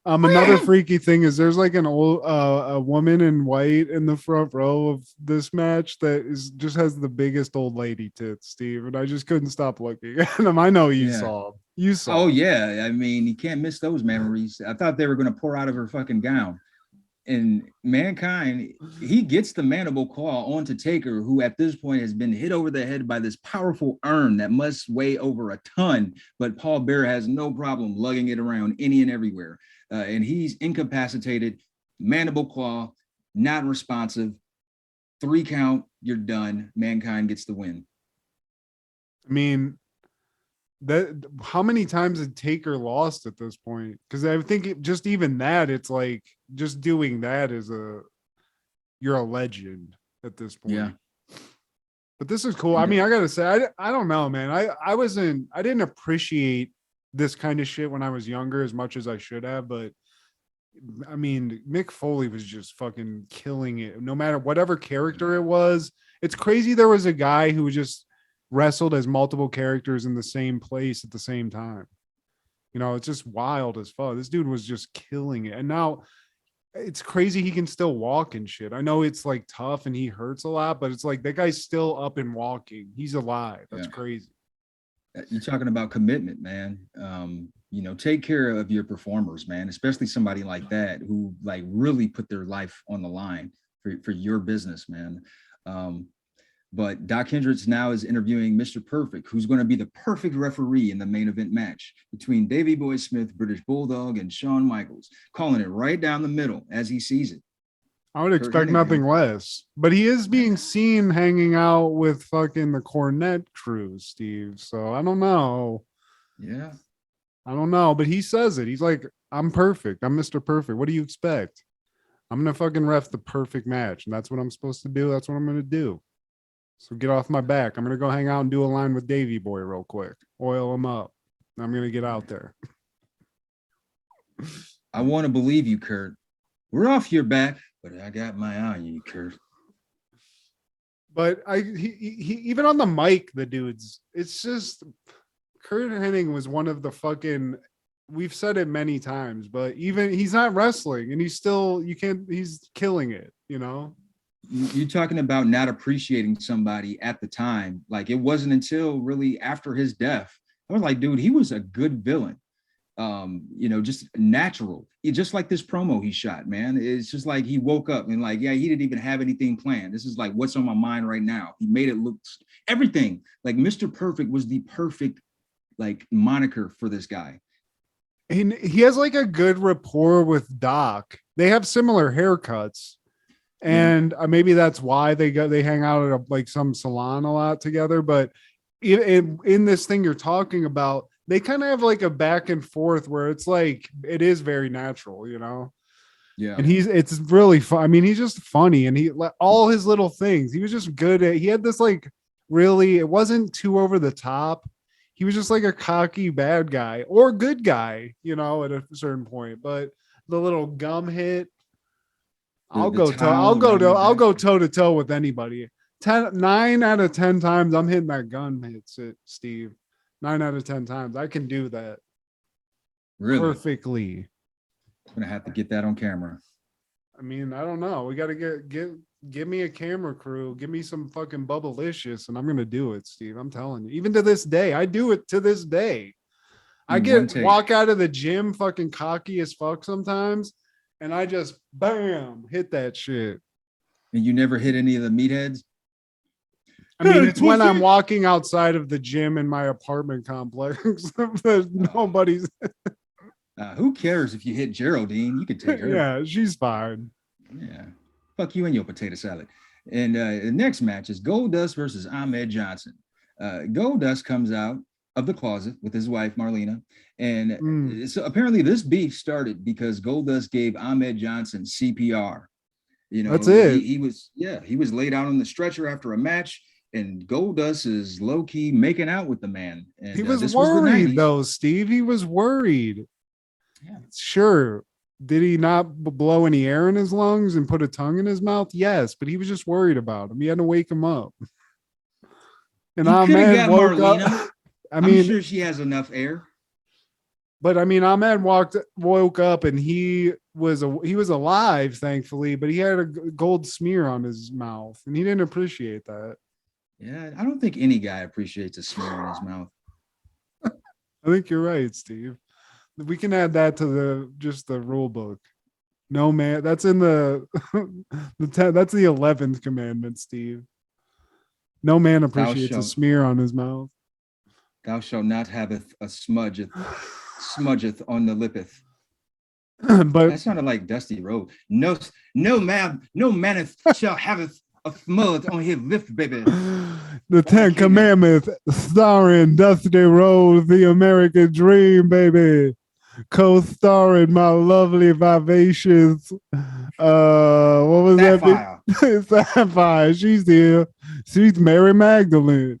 Another freaky thing is there's like an old a woman in white in the front row of this match that is just has the biggest old lady tits, Steve, and I just couldn't stop looking at him. I know you Yeah. saw him. You saw Oh him. yeah, I mean you can't miss those memories. I thought they were going to pour out of her fucking gown. And Mankind, he gets the mandible claw onto Taker, who at this point has been hit over the head by this powerful urn that must weigh over a ton, but Paul Bearer has no problem lugging it around any and everywhere. And he's incapacitated, mandible claw, not responsive. 3 count, you're done. Mankind gets the win. I mean, that how many times had Taker lost at this point? Because I think just even that, it's like just doing that is you're a legend at this point. Yeah. But this is cool. I mean, I gotta say, I don't know, man. I didn't appreciate this kind of shit when I was younger as much as I should have, but I mean, Mick Foley was just fucking killing it. No matter whatever character it was, it's crazy. There was a guy who just wrestled as multiple characters in the same place at the same time. You know, it's just wild as fuck. This dude was just killing it. And now it's crazy he can still walk and shit. I know it's like tough and he hurts a lot, but it's like that guy's still up and walking. He's alive. That's Yeah. crazy. You're talking about commitment, man. You know, take care of your performers, man, especially somebody like that who like really put their life on the line for your business, man. But Doc Hendricks now is interviewing Mr. Perfect, who's going to be the perfect referee in the main event match between Davey Boy Smith, British Bulldog, and Shawn Michaels, calling it right down the middle as he sees it. I would expect nothing less, but he is being seen hanging out with fucking the Cornette crew, Steve. So I don't know. Yeah. I don't know, but he says it. He's like, I'm perfect. I'm Mr. Perfect. What do you expect? I'm going to fucking ref the perfect match. And that's what I'm supposed to do. That's what I'm going to do. So get off my back. I'm going to go hang out and do a line with Davey Boy real quick. Oil him up. I'm going to get out there. I want to believe you, Kurt. We're off your back, but I got my eye on you, Kurt. But he even on the mic, the dudes, it's just Kurt Hennig was one of the fucking, we've said it many times, but even he's not wrestling and he's still, he's killing it, you know? You're talking about not appreciating somebody at the time. Like it wasn't until really after his death. I was like, dude, he was a good villain. You know, just natural. Just like this promo he shot, man. It's just like he woke up and like, yeah, he didn't even have anything planned. This is like what's on my mind right now. He made it look everything. Like Mr. Perfect was the perfect like moniker for this guy. And he has like a good rapport with Doc. They have similar haircuts. And maybe that's why they hang out at like some salon a lot together. But in this thing you're talking about, they kind of have like a back and forth where it's like it is very natural, you know. Yeah. And it's really fun. I mean, he's just funny, and he all his little things. He was just good at. He had this like really. It wasn't too over the top. He was just like a cocky bad guy or good guy, you know, at a certain point. But the little gum hit. I'll go toe to toe with anybody. 9 out of 10 times I'm hitting that gun hit, Steve. 9 out of 10 times. I can do that. Really? Perfectly. I'm gonna have to get that on camera. I mean, I don't know. We got to get give me a camera crew, give me some fucking Bubblicious, and I'm gonna do it, Steve. I'm telling you. Even to this day, I do it to this day. I walk out of the gym fucking cocky as fuck sometimes, and I just bam hit that shit. And you never hit any of the meatheads? I mean, it's when I'm walking outside of the gym in my apartment complex. Nobody's. Who cares if you hit Geraldine? You can take her. Yeah, she's fine. Yeah. Fuck you and your potato salad. And the next match is Goldust versus Ahmed Johnson. Goldust comes out of the closet with his wife, Marlena. And so apparently this beef started because Goldust gave Ahmed Johnson CPR. You know, that's it. He was laid out on the stretcher after a match, and Goldust is low-key making out with the man. And he was worried though, Steve. He was worried. Yeah. Sure. Did he not blow any air in his lungs and put a tongue in his mouth? Yes, but he was just worried about him. He had to wake him up. And Ahmed woke up. I'm sure she has enough air. But I mean, Ahmed woke up and he was alive, thankfully, but he had a gold smear on his mouth, and he didn't appreciate that. Yeah, I don't think any guy appreciates a smear on his mouth. I think you're right, Steve. We can add that to the rule book. No man, that's in the that's the 11th commandment, Steve. No man appreciates a smear on his mouth. Thou shalt not have a smudgeth on the lippeth. But that sounded like Dusty Rhodes. No man shall have a smudge on his lips, baby. The 10 Commandments, starring Dusty Rhodes, the American Dream, baby. Co-starring my lovely, vivacious, what was Sapphire. that? Sapphire. She's here. She's Mary Magdalene.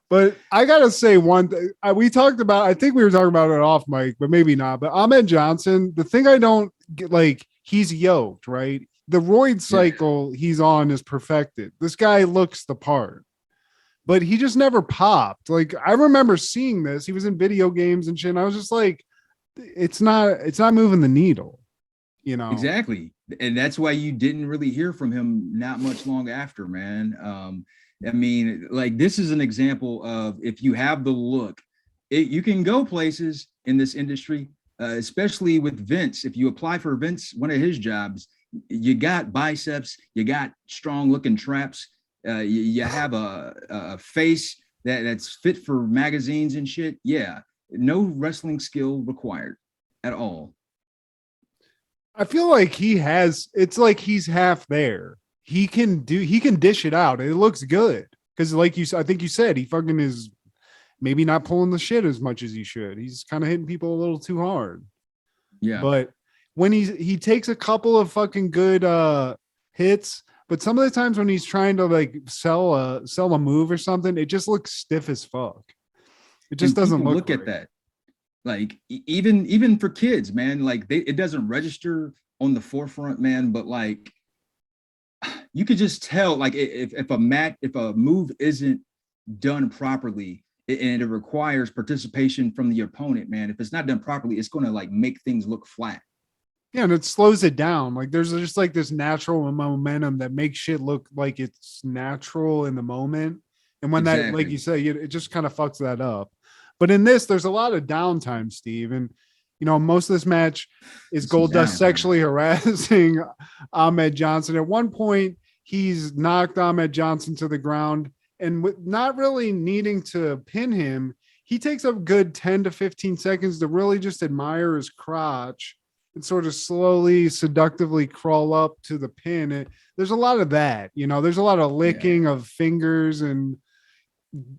But I gotta say one thing. We talked about. I think we were talking about it off mic, but maybe not. But Ahmed Johnson, the thing I don't get, like, he's yoked, right? The roid cycle he's on is perfected. This guy looks the part, but he just never popped. Like, I remember seeing this. He was in video games and shit. And I was just like, it's not moving the needle, you know? Exactly. And that's why you didn't really hear from him not much long after, man. I mean, like, this is an example of, if you have the look, you can go places in this industry, especially with Vince. If you apply for Vince, one of his jobs, you got biceps, you got strong looking traps, you have a face that's fit for magazines and shit. Yeah, no wrestling skill required at all. I feel like it's like he's half there. He can dish it out. It looks good. Because I think you said, he fucking is maybe not pulling the shit as much as he should. He's kind of hitting people a little too hard. Yeah. But when he takes a couple of fucking good hits, but some of the times when he's trying to like sell a move or something, it just looks stiff as fuck. It just doesn't look at that. Like, even for kids, man, like, it doesn't register on the forefront, man, but like, you could just tell, like, if a move isn't done properly and it requires participation from the opponent, man, if it's not done properly, it's going to like make things look flat. Yeah, and it slows it down. Like, there's just like this natural momentum that makes shit look like it's natural in the moment. And when that, like you say, it just kind of fucks that up. But in this, there's a lot of downtime, Steve. And, you know, most of this match is Goldust sexually harassing Ahmed Johnson. At one point, he's knocked Ahmed Johnson to the ground, and with not really needing to pin him, he takes a good 10 to 15 seconds to really just admire his crotch and sort of slowly, seductively crawl up to the pin. There's a lot of that, you know, there's a lot of licking of fingers, and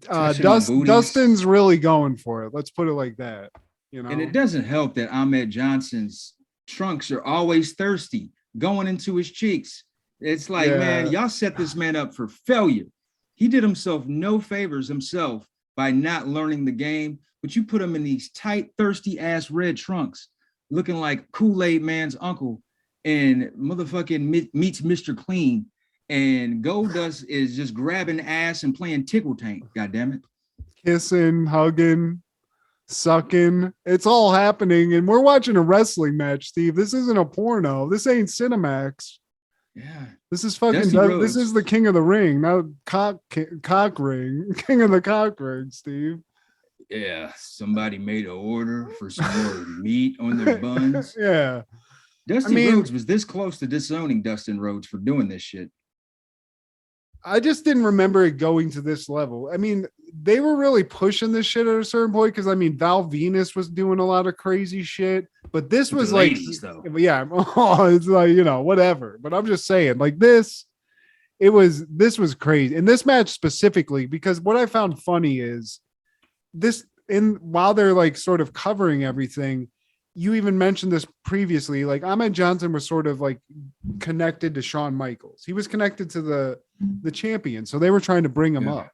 Dustin's really going for it. Let's put it like that. You know? And it doesn't help that Ahmed Johnson's trunks are always thirsty, going into his cheeks. It's like, man, y'all set this man up for failure. He did himself no favors himself by not learning the game, but you put him in these tight, thirsty ass red trunks, looking like Kool-Aid Man's uncle, and motherfucking meets Mr. Clean, and Goldust is just grabbing ass and playing tickle tank. God damn it. Kissing, hugging, sucking. It's all happening, and we're watching a wrestling match, Steve. This isn't a porno. This ain't Cinemax. Yeah. This is fucking. Dusty This Rhodes. is the king of the ring, not cock ring. King of the cock ring, Steve. Yeah. Somebody made an order for some more meat on their buns. Yeah. Dusty Rhodes was this close to disowning Dustin Rhodes for doing this shit. I just didn't remember it going to this level. I mean, they were really pushing this shit at a certain point because I mean, Val Venus was doing a lot of crazy shit, but this was like, though. yeah, it's like, you know, whatever. But I'm just saying, like this was crazy. In this match specifically, because what I found funny is this while they're like sort of covering everything, you even mentioned this previously, like Ahmed Johnson was sort of like connected to Shawn Michaels. He was connected to the champion. So they were trying to bring him up.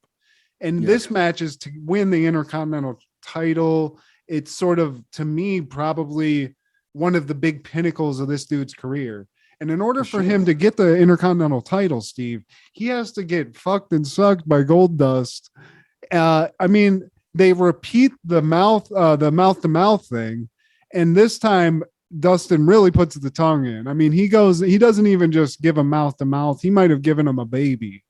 And this match is to win the Intercontinental title. It's sort of, to me, probably one of the big pinnacles of this dude's career. And in order for him to get the Intercontinental title, Steve, he has to get fucked and sucked by Gold Dust. I mean, they repeat the mouth-to-mouth thing. And this time, Dustin really puts the tongue in. I mean, he doesn't even just give him mouth to mouth. He might have given him a baby.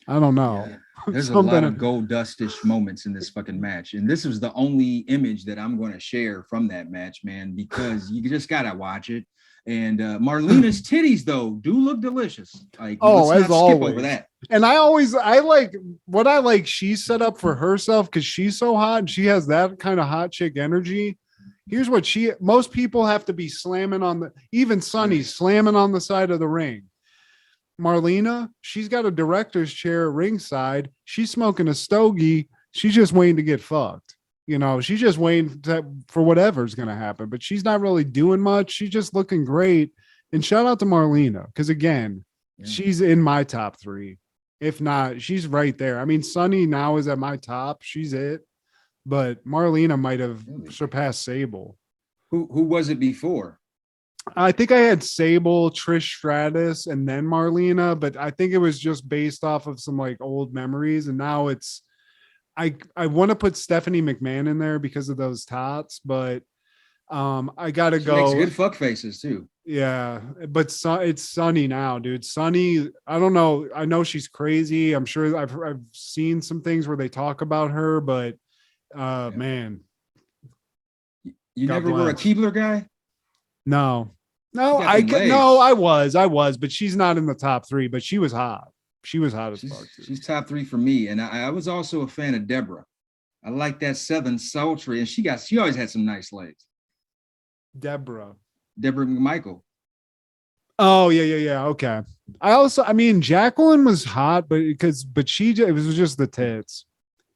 I don't know. Yeah. There's a lot of Gold Dustish moments in this fucking match. And this was the only image that I'm going to share from that match, man, because you just got to watch it. And Marlena's titties, though, do look delicious. Like, as always. Over that. And I like she's set up for herself because she's so hot and she has that kind of hot chick energy. Here's what most people have to be slamming even Sonny's slamming on the side of the ring. Marlena, she's got a director's chair ringside. She's smoking a stogie. She's just waiting to get fucked. You know, she's just waiting for whatever's going to happen, but she's not really doing much. She's just looking great. And shout out to Marlena. Cause again, she's in my top 3. If not, she's right there. I mean, Sonny now is at my top. She's it. But Marlena might have surpassed Sable. Who was it before? I think I had Sable, Trish Stratus, and then Marlena, but I think it was just based off of some like old memories. And now it's, I want to put Stephanie McMahon in there because of those tots, but I gotta go. Makes good fuck faces too. Yeah, but it's Sunny now, dude. Sunny, I don't know. I know she's crazy. I'm sure I've seen some things where they talk about her, but man, you never were a Keebler guy. No, I was, but she's not in the top 3. But she was hot. She was hot as fuck. She's top 3 for me, and I was also a fan of Deborah. I like that Southern sultry, and she always had some nice legs. Deborah McMichael. Oh yeah. Okay. I mean, Jacqueline was hot, but it was just the tits.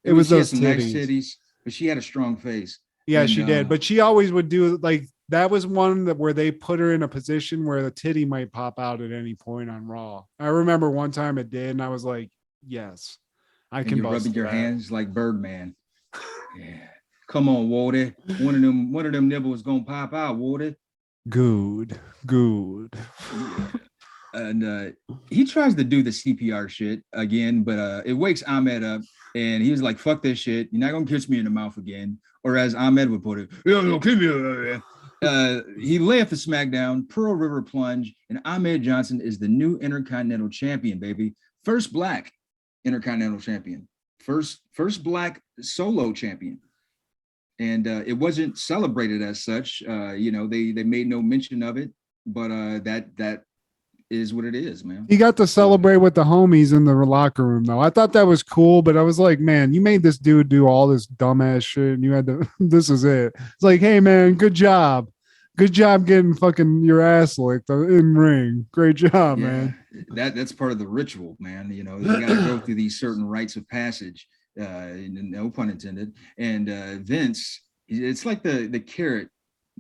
It was those some nice titties, but she had a strong face. Yeah, she did. But she always would do like that was one where they put her in a position where the titty might pop out at any point on Raw. I remember one time it did, and I was like, "Yes, I can." You're rubbing your hands like Birdman. Yeah, come on, Woody. One of them nibbles gonna pop out, Woody. Good. Yeah. And he tries to do the CPR shit again, but it wakes Ahmed up, and he was like, "Fuck this shit. You're not gonna kiss me in the mouth again." Or as Ahmed would put it, he left the SmackDown, Pearl River plunge, and Ahmed Johnson is the new Intercontinental Champion, baby. First Black Intercontinental Champion. First Black solo champion. And it wasn't celebrated as such. They made no mention of it, but that is what it is, man. He got to celebrate with the homies in the locker room, though. I thought that was cool, but I was like, man, you made this dude do all this dumbass shit, and you had to. This is it. It's like, hey, man, good job getting fucking your ass licked in ring. Great job, man. That's part of the ritual, man. You know, you got to go through these certain rites of passage. No pun intended. And Vince, it's like the carrot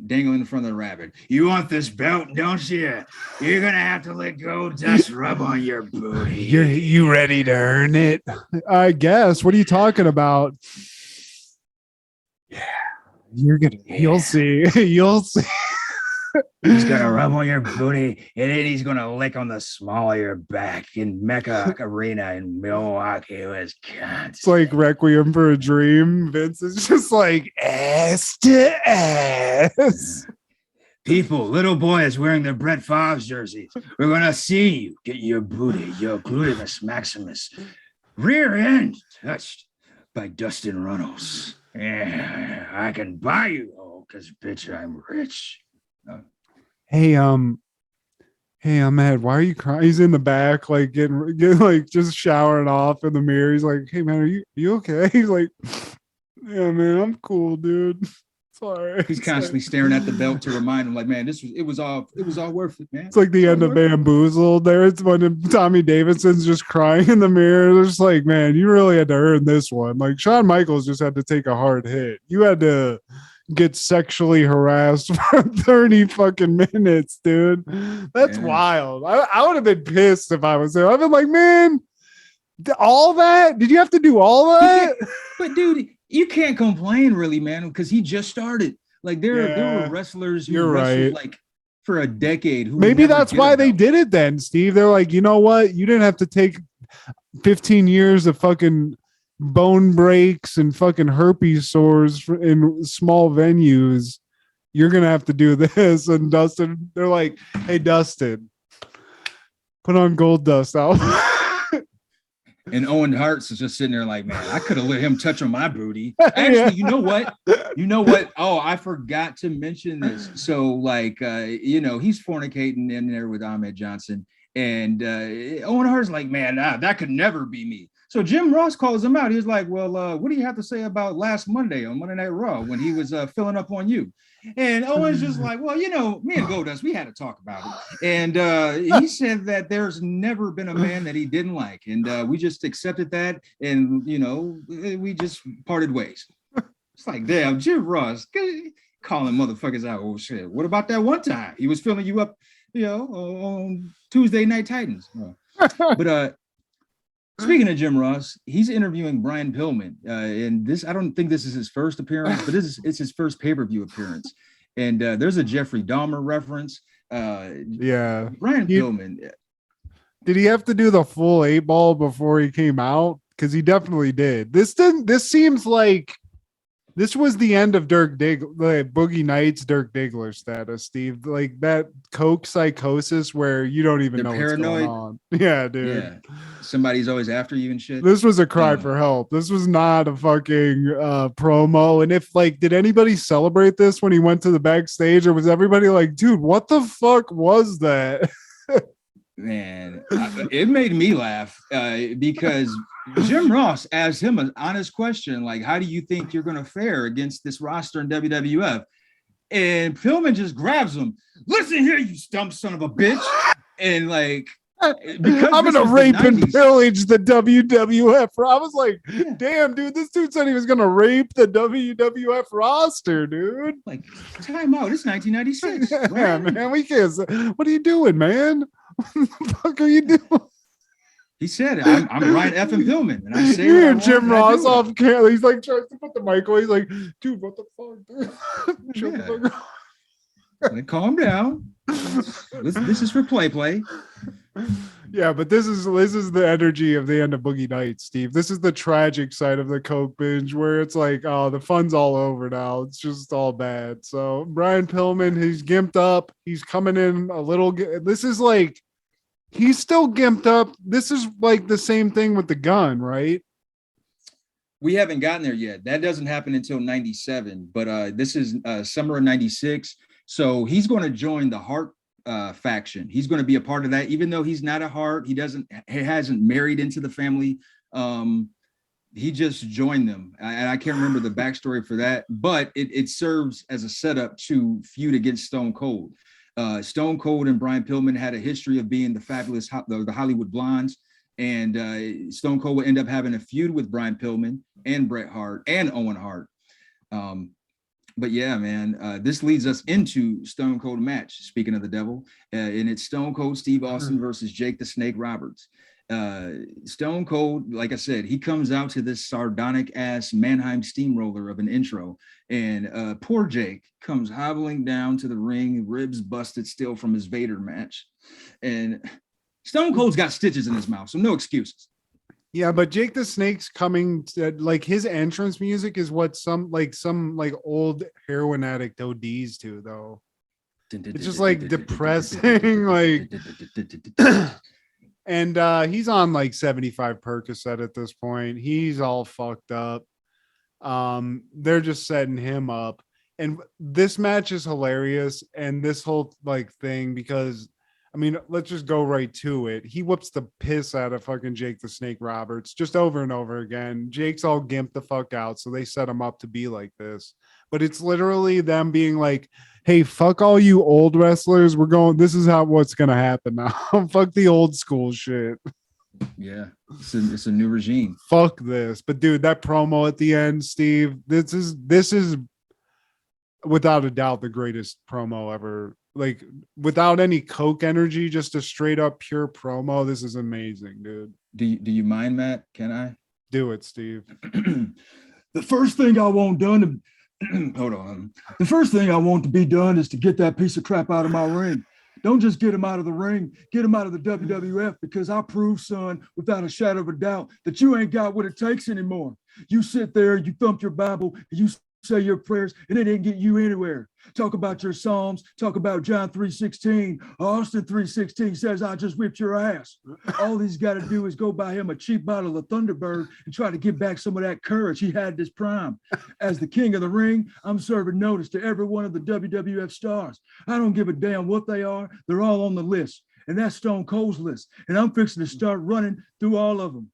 dangling in front of the rabbit. You want this belt, don't you? You're gonna have to let go. Just rub on your booty. You ready to earn it? I guess. What are you talking about? Yeah, you'll see. You'll see. He's gonna rub on your booty, and then he's gonna lick on the small of your back in MECCA Arena in Milwaukee, Wisconsin. It's like Requiem for a Dream. Vince is just like ass to ass. People, little boys wearing their Brett Favre jerseys. We're gonna see you get your booty, your gluteus maximus, rear end touched by Dustin Runnels. Yeah, I can buy you all because, bitch, I'm rich. Hey, Ahmed, why are you crying? He's in the back, like getting like just showering off in the mirror. He's like, hey man, are you okay? He's like, yeah, man, I'm cool, dude. Sorry. He's constantly staring at the belt to remind him, like, man, it was all worth it, man. It's like the end of Bamboozled. There, it's when Tommy Davidson's just crying in the mirror. It's just like, man, you really had to earn this one. Like Shawn Michaels just had to take a hard hit. You had to get sexually harassed for 30 fucking minutes, dude. That's wild. I would have been pissed if I was there. I've been like, man, all that? Did you have to do all that? But dude, you can't complain really, man, because he just started. Like there were wrestlers who wrestled like for a decade. Who maybe that's why they did it then, Steve. They're like, you know what? You didn't have to take 15 years of fucking bone breaks and fucking herpes sores in small venues. You're gonna have to do this. And Dustin, they're like, hey, Dustin, put on Gold Dust out. And Owen Hart's is just sitting there like, man, I could have let him touch on my booty. Actually, you know what? Oh, I forgot to mention this. So, like, he's fornicating in there with Ahmed Johnson. And Owen Hart's like, man, that could never be me. So Jim Ross calls him out. He was like, well, what do you have to say about last Monday on Monday Night Raw when he was filling up on you? And Owen's just like, well, me and Goldust, we had to talk about it. And he said that there's never been a man that he didn't like. And we just accepted that. And, we just parted ways. It's like, damn, Jim Ross, calling motherfuckers out. Oh, shit. What about that one time? He was filling you up, on Tuesday Night Titans. But speaking of Jim Ross, he's interviewing Brian Pillman, and this, I don't think this is his first appearance, but it's his first pay-per-view appearance. And there's a Jeffrey Dahmer reference. Brian Pillman. Did he have to do the full 8-ball before he came out? Because he definitely did. This seems like this was the end of Dirk Diggler, Boogie Nights, Dirk Diggler status, Steve. Like that coke psychosis where you don't even know paranoid. What's going on. Yeah, dude. Yeah. Somebody's always after you and shit. This was a cry for help. This was not a fucking promo. And if did anybody celebrate this when he went to the backstage, or was everybody like, dude, what the fuck was that? Man, it made me laugh because Jim Ross asked him an honest question, like, how do you think you're going to fare against this roster in WWF? And Pillman just grabs him. Listen here, you stump son of a bitch. And because I'm going to rape and pillage the WWF. I was like, damn, dude, this dude said he was going to rape the WWF roster, dude. Like, time out. It's 1996. Yeah, man, we can't. What are you doing, man? What the fuck are you doing? He said, I'm Ryan F. and Pillman. And I say, you hear Jim Ross off camera. He's like, trying to put the mic away. He's like, dude, what the fuck, dude? Shut the fuck up. Like, calm down. This is for play. Yeah, but this is the energy of the end of Boogie Nights, Steve. This is the tragic side of the coke binge where it's like, oh, the fun's all over now. It's just all bad. So Brian Pillman, he's gimped up. He's coming in a little. This is like, he's still gimped up. This is like the same thing with the gun, right? We haven't gotten there yet. That doesn't happen until 97, but this is summer of 96. So he's going to join the Hart faction. He's going to be a part of that, even though he's not a Hart. He hasn't married into the family. He just joined them. And I can't remember the backstory for that, but it serves as a setup to feud against Stone Cold. Stone Cold and Brian Pillman had a history of being the Hollywood Blondes. And Stone Cold would end up having a feud with Brian Pillman and Bret Hart and Owen Hart. But yeah, man, this leads us into Stone Cold match. Speaking of the devil, and it's Stone Cold Steve Austin versus Jake the Snake Roberts. Stone Cold, like I said, he comes out to this sardonic ass Mannheim steamroller of an intro, and poor Jake comes hobbling down to the ring, ribs busted still from his Vader match, and Stone Cold's got stitches in his mouth, so no excuses. Yeah, but Jake the Snake's coming to, like, his entrance music is what some old heroin addict ODs to, though. It's just like depressing, like, and he's on like 75 Percocet at this point. He's all fucked up. They're just setting him up, and this match is hilarious, and this whole like thing, because I mean, let's just go right to it. He whoops the piss out of fucking Jake the Snake Roberts just over and over again. Jake's all gimped the fuck out, so they set him up to be like this. But it's literally them being like, hey, fuck all you old wrestlers. We're going, this is what's going to happen now. Fuck the old school shit. Yeah, it's a new regime. Fuck this. But dude, that promo at the end, Steve, this is without a doubt the greatest promo ever. Like, without any Coke energy, just a straight up pure promo. This is amazing, dude. Do you mind, Matt? Can I do it, Steve? The first thing I want done to hold on. The first thing I want to be done is to get that piece of crap out of my ring. Don't just get him out of the ring, get him out of the WWF, because I prove, son, without a shadow of a doubt, that you ain't got what it takes anymore. You sit there, you thump your Bible, and you say your prayers, and it didn't get you anywhere. Talk about your Psalms, talk about John 3:16. Austin 3:16 says, I just whipped your ass. All he's got to do is go buy him a cheap bottle of Thunderbird and try to get back some of that courage he had this prime. As the king of the ring, I'm serving notice to every one of the WWF stars. I don't give a damn what they are. They're all on the list, and that's Stone Cold's list, and I'm fixing to start running through all of them.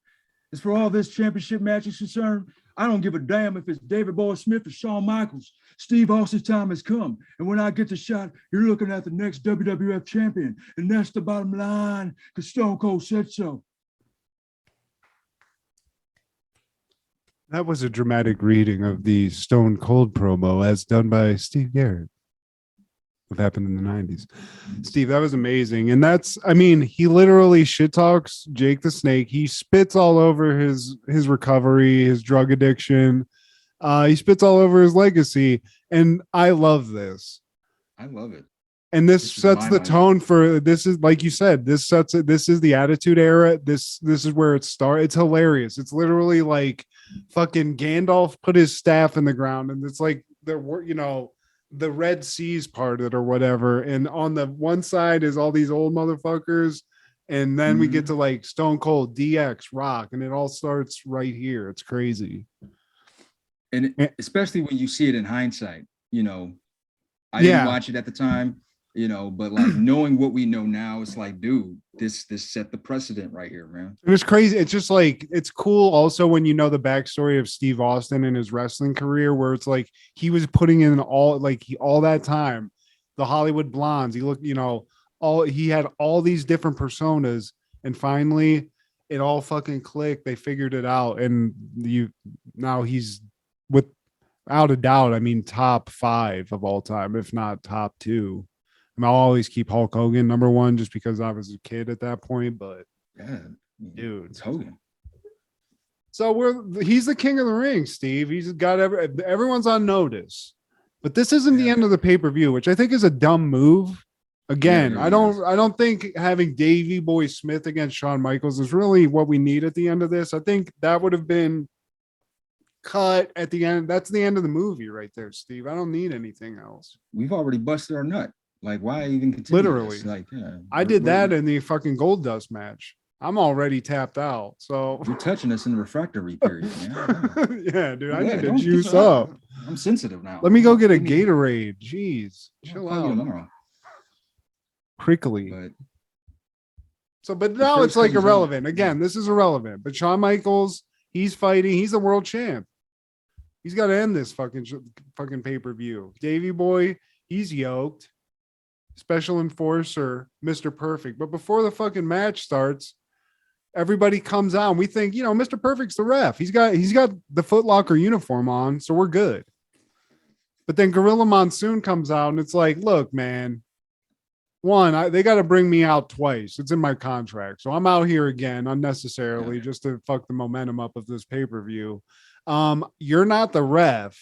As for all this championship match is concerned, I don't give a damn if it's David Boy Smith or Shawn Michaels. Steve Austin's time has come. And when I get the shot, you're looking at the next WWF champion. And that's the bottom line, because Stone Cold said so. That was a dramatic reading of the Stone Cold promo as done by Steve Garrett. What happened in the 90s. Steve, that was amazing. And that's, I mean, he literally shit talks Jake the Snake. He spits all over his recovery, his drug addiction. He spits all over his legacy. And I love this. I love it. And this sets the tone for, this is, like you said, this sets it. This is the Attitude Era. This is where it starts. It's hilarious. It's literally like fucking Gandalf put his staff in the ground, and it's like the Red Seas parted or whatever, and on the one side is all these old motherfuckers, and then we get to like Stone Cold, DX, Rock, and it all starts right here. It's crazy. And especially when you see it in hindsight, I didn't watch it at the time, but like knowing what we know now, it's like, dude, this set the precedent right here, man. It was crazy. It's just like, it's cool also when you know the backstory of Steve Austin and his wrestling career, where it's like he was putting in all that time, the Hollywood Blondes. He looked, he had all these different personas, and finally it all fucking clicked. They figured it out, and now he's, without a doubt, I mean, top 5 of all time, if not top 2. I'll always keep Hulk Hogan number 1 just because I was a kid at that point, but yeah, dude, it's Hogan. So he's the king of the ring, Steve. He's got everyone's on notice, but this isn't the end of the pay-per-view, which I think is a dumb move. Again, I don't think having Davey Boy Smith against Shawn Michaels is really what we need at the end of this. I think that would have been cut at the end. That's the end of the movie right there, Steve. I don't need anything else. We've already busted our nut. Like, why even continue? Literally. This? Like, yeah, I did that in the fucking Gold Dust match. I'm already tapped out. So you're touching us in the refractory period, man. Yeah, dude. I need to juice up. I'm sensitive now. Let me go get a Gatorade. Jeez. Chill out. Tomorrow. Prickly. But now it's like irrelevant. Again, this is irrelevant. But Shawn Michaels, he's fighting. He's the world champ. He's got to end this fucking pay-per-view. Davey Boy, he's yoked. Special enforcer, Mr. Perfect. But before the fucking match starts, everybody comes out. And we think, Mr. Perfect's the ref. He's got the Foot Locker uniform on, so we're good. But then Gorilla Monsoon comes out, and it's like, look, man, one, they got to bring me out twice. It's in my contract. So I'm out here again unnecessarily just to fuck the momentum up of this pay-per-view. You're not the ref.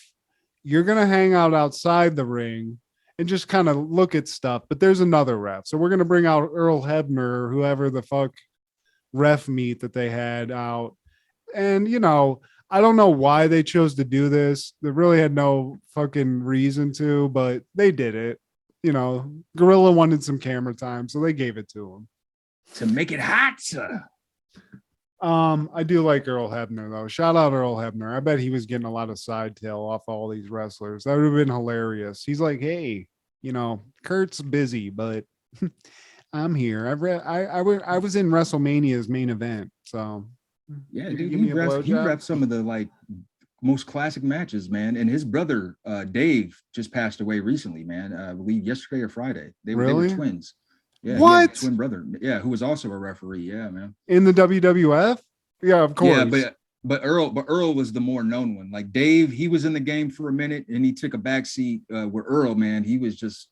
You're going to hang out outside the ring and just kind of look at stuff. But there's another ref. So we're going to bring out Earl Hebner or whoever the fuck ref meet that they had out. And, you know, I don't know why they chose to do this. They really had no fucking reason to, but they did it. You know, Gorilla wanted some camera time, so they gave it to him. To make it hot. I do like Earl Hebner, though. Shout out Earl Hebner. I bet he was getting a lot of side tail off all these wrestlers. That would have been hilarious. He's like, hey, you know, Kurt's busy, but I'm here. I was in WrestleMania's main event, so yeah, dude, he repped some of the like most classic matches, man. And his brother Dave just passed away recently, man. I believe yesterday or Friday. They were twins. Yeah, what? Twin brother, yeah, who was also a referee. Yeah, man. In the WWF? Yeah, of course. Yeah, but Earl was the more known one. Like Dave, he was in the game for a minute and he took a back seat. Where Earl, man, he was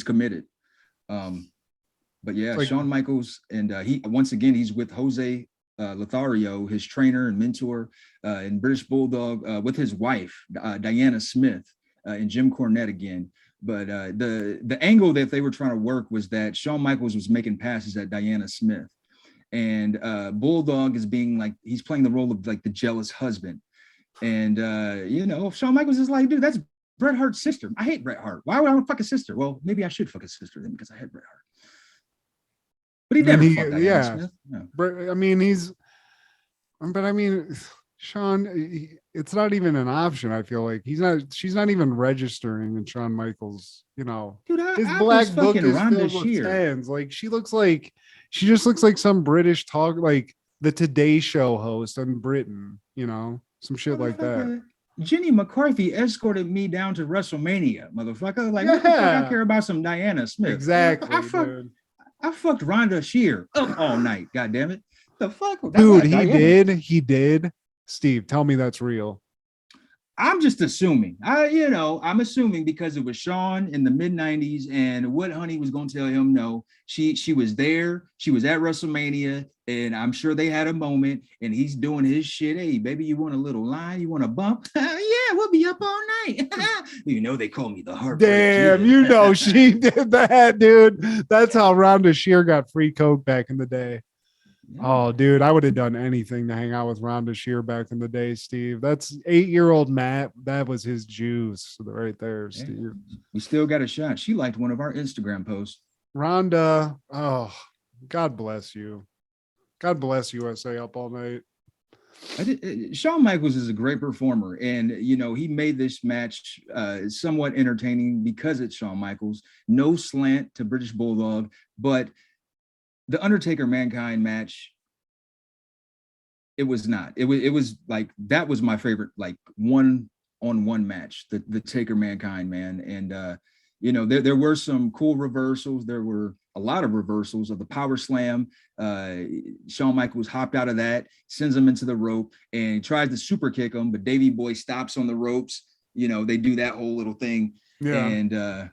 committed. But yeah, like, Shawn Michaels, and he's with Jose Lothario, his trainer and mentor, in British Bulldog, with his wife Diana Smith, and Jim Cornette again. But the angle that they were trying to work was that Shawn Michaels was making passes at Diana Smith, and Bulldog is being like, he's playing the role of like the jealous husband. And you know, Shawn Michaels is like, dude, that's Bret Hart's sister. I hate Bret Hart. Why would I want to fuck his sister? Well, maybe I should fuck his sister then because I hate Bret Hart. But he never fucked Diana Smith. No. Shawn, it's not even an option. I feel like she's not even registering in Shawn Michaels. You know, dude, his black book is filled with tens. Like she just looks like some British talk, like the Today Show host in Britain. You know, some shit like that. Jenny McCarthy escorted me down to WrestleMania, motherfucker. Like, what the fuck I care about some Diana Smith? Exactly. I fucked Rhonda Shear up all night. God damn it. The fuck, dude. He did. Steve, tell me that's real. I'm just assuming. I'm assuming because it was Shawn in the mid-90s, and what honey was going to tell him no. She was there. She was at WrestleMania, and I'm sure they had a moment, and he's doing his shit. Hey, baby, you want a little line? You want a bump? Yeah, we'll be up all night. You know, they call me the heart. Damn, you know she did that, dude. That's how Rhonda Shear got free coke back in the day. Yeah. Oh, dude, I would have done anything to hang out with Rhonda Shear back in the day, Steve. That's 8-year-old Matt. That was his juice right there, Steve. Yeah. We still got a shot. She liked one of our Instagram posts. Rhonda, oh, God bless you. God bless USA Up All Night. Shawn Michaels is a great performer, and you know he made this match somewhat entertaining because it's Shawn Michaels. No slant to British Bulldog, but the Undertaker Mankind match, it was not. It was like, that was my favorite, like one-on-one match, the Taker Mankind, man. And you know, there were some cool reversals. There were a lot of reversals of the power slam. Shawn Michaels hopped out of that, sends him into the rope, and tries to super kick him, but Davey Boy stops on the ropes. You know, they do that whole little thing. Yeah. And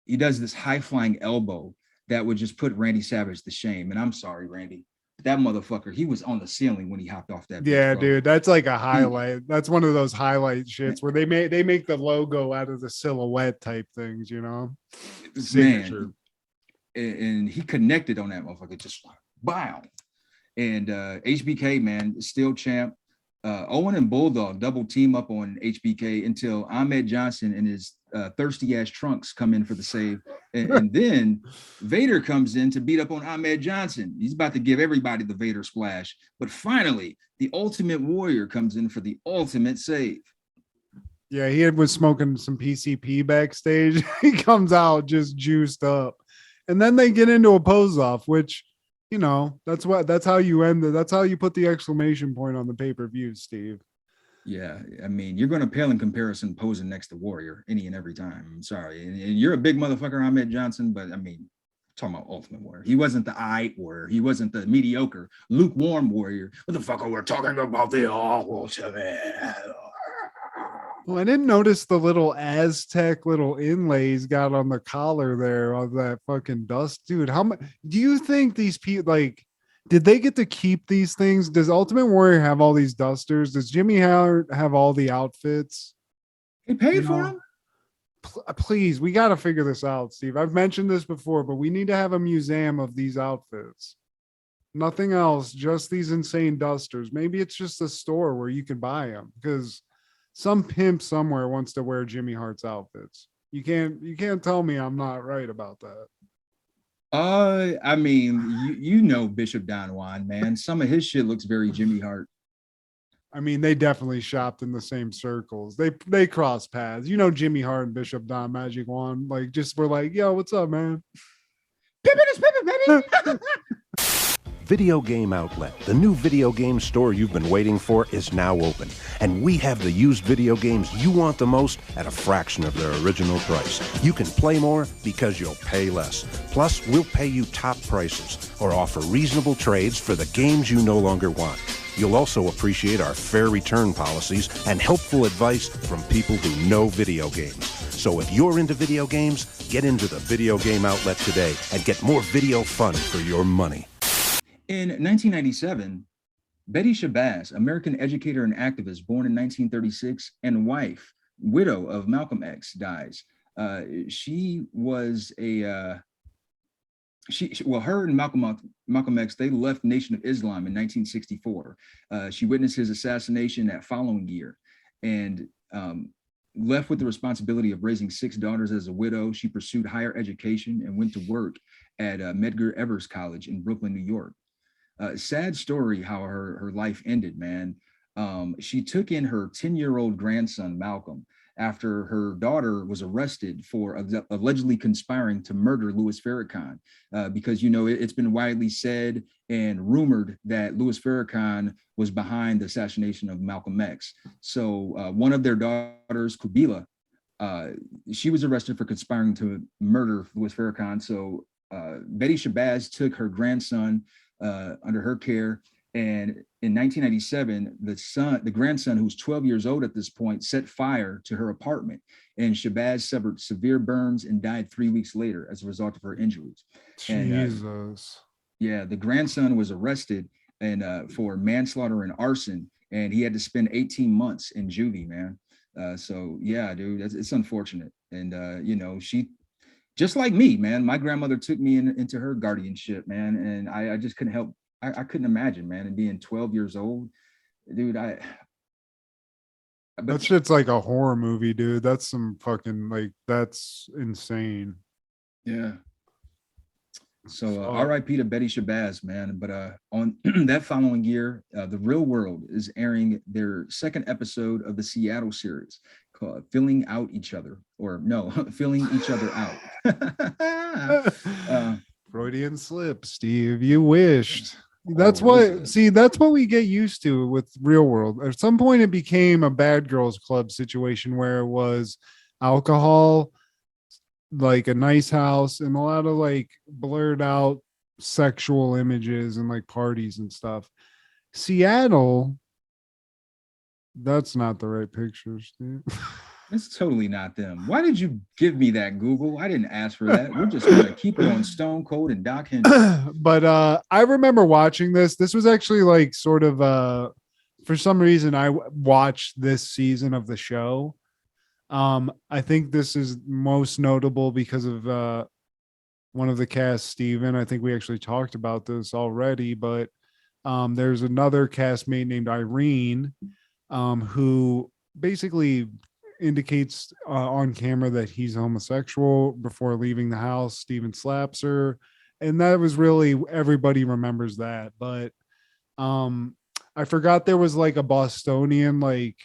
he does this high-flying elbow that would just put Randy Savage to shame. And I'm sorry, Randy. That motherfucker, he was on the ceiling when he hopped off that. Yeah, dude, that's like a highlight. That's one of those highlight shits where they make the logo out of the silhouette type things, you know. Signature. Man, and he connected on that motherfucker, just wow. And HBK, man, still champ. Owen and Bulldog double team up on HBK until Ahmed Johnson and his thirsty ass trunks come in for the save. And then Vader comes in to beat up on Ahmed Johnson. He's about to give everybody the Vader splash. But finally, the Ultimate Warrior comes in for the ultimate save. Yeah, he was smoking some PCP backstage. He comes out just juiced up. And then they get into a pose off, which, you know, that's how you end it. That's how you put the exclamation point on the pay-per-view, Steve. Yeah, I mean, you're going to pale in comparison posing next to Warrior any and every time. I'm sorry. And you're a big motherfucker, Ahmed Johnson, but I mean, talking about Ultimate Warrior. He wasn't the aight Warrior. He wasn't the mediocre, lukewarm Warrior. What the fuck are we talking about the Ultimate? Well, I didn't notice the little Aztec little inlays got on the collar there of that fucking dust, dude. How much do you think these people like? Did they get to keep these things? Does Ultimate Warrior have all these dusters? Does Jimmy Howard have all the outfits? He paid for them. Please, we got to figure this out, Steve. I've mentioned this before, but we need to have a museum of these outfits. Nothing else, just these insane dusters. Maybe it's just a store where you can buy them because some pimp somewhere wants to wear Jimmy Hart's outfits. You can't tell me I'm not right about that. I mean, you know Bishop Don Juan, man. Some of his shit looks very Jimmy Hart. I mean, they definitely shopped in the same circles. They cross paths. You know, Jimmy Hart and Bishop Don Magic Wand, like, just were like, yo, what's up, man? Pippin is Pippin, baby. Video Game Outlet, the new video game store you've been waiting for, is now open. And we have the used video games you want the most at a fraction of their original price. You can play more because you'll pay less. Plus, we'll pay you top prices or offer reasonable trades for the games you no longer want. You'll also appreciate our fair return policies and helpful advice from people who know video games. So if you're into video games, get into the Video Game Outlet today and get more video fun for your money. In 1997, Betty Shabazz, American educator and activist born in 1936 and wife, widow of Malcolm X, dies. She was her and Malcolm X, they left Nation of Islam in 1964. She witnessed his assassination that following year and left with the responsibility of raising 6 daughters as a widow. She pursued higher education and went to work at Medgar Evers College in Brooklyn, New York. Sad story how her life ended, man. She took in her 10-year-old grandson, Malcolm, after her daughter was arrested for allegedly conspiring to murder Louis Farrakhan, because, you know, it's been widely said and rumored that Louis Farrakhan was behind the assassination of Malcolm X. So one of their daughters, Kubila, she was arrested for conspiring to murder Louis Farrakhan. So Betty Shabazz took her grandson under her care. And in 1997, the grandson, who was 12 years old at this point, set fire to her apartment, and Shabazz suffered severe burns and died 3 weeks later as a result of her injuries. Jesus. And, the grandson was arrested for manslaughter and arson, and he had to spend 18 months in juvie, man. So yeah, dude, it's unfortunate. And you know, she, just like me, man, my grandmother took me into her guardianship, man, and I just couldn't help. I couldn't imagine, man, and being 12 years old, dude. That shit's like a horror movie, dude. That's some fucking, like, that's insane. Yeah. So R.I.P. to Betty Shabazz, man. But on that following year, The Real World is airing their second episode of the Seattle series called Filling Out Each Other, or no, Filling Each Other Out. Freudian slip, Steve. You wished. That's that's what we get used to with Real World. At some point it became a Bad Girls Club situation where it was alcohol, like a nice house, and a lot of like blurred out sexual images and like parties and stuff. Seattle, that's not the right picture, Steve. It's totally not them. Why did you give me that, Google? I didn't ask for that. We're just gonna keep it on Stone Cold and Doc Henry. But I remember watching this. This was actually like sort of for some reason I watched this season of the show. I think this is most notable because of one of the cast, Steven. I think we actually talked about this already, but there's another castmate named Irene, who basically indicates on camera that he's homosexual before leaving the house. Steven slaps her, and that was really, everybody remembers that. But I forgot there was like a Bostonian like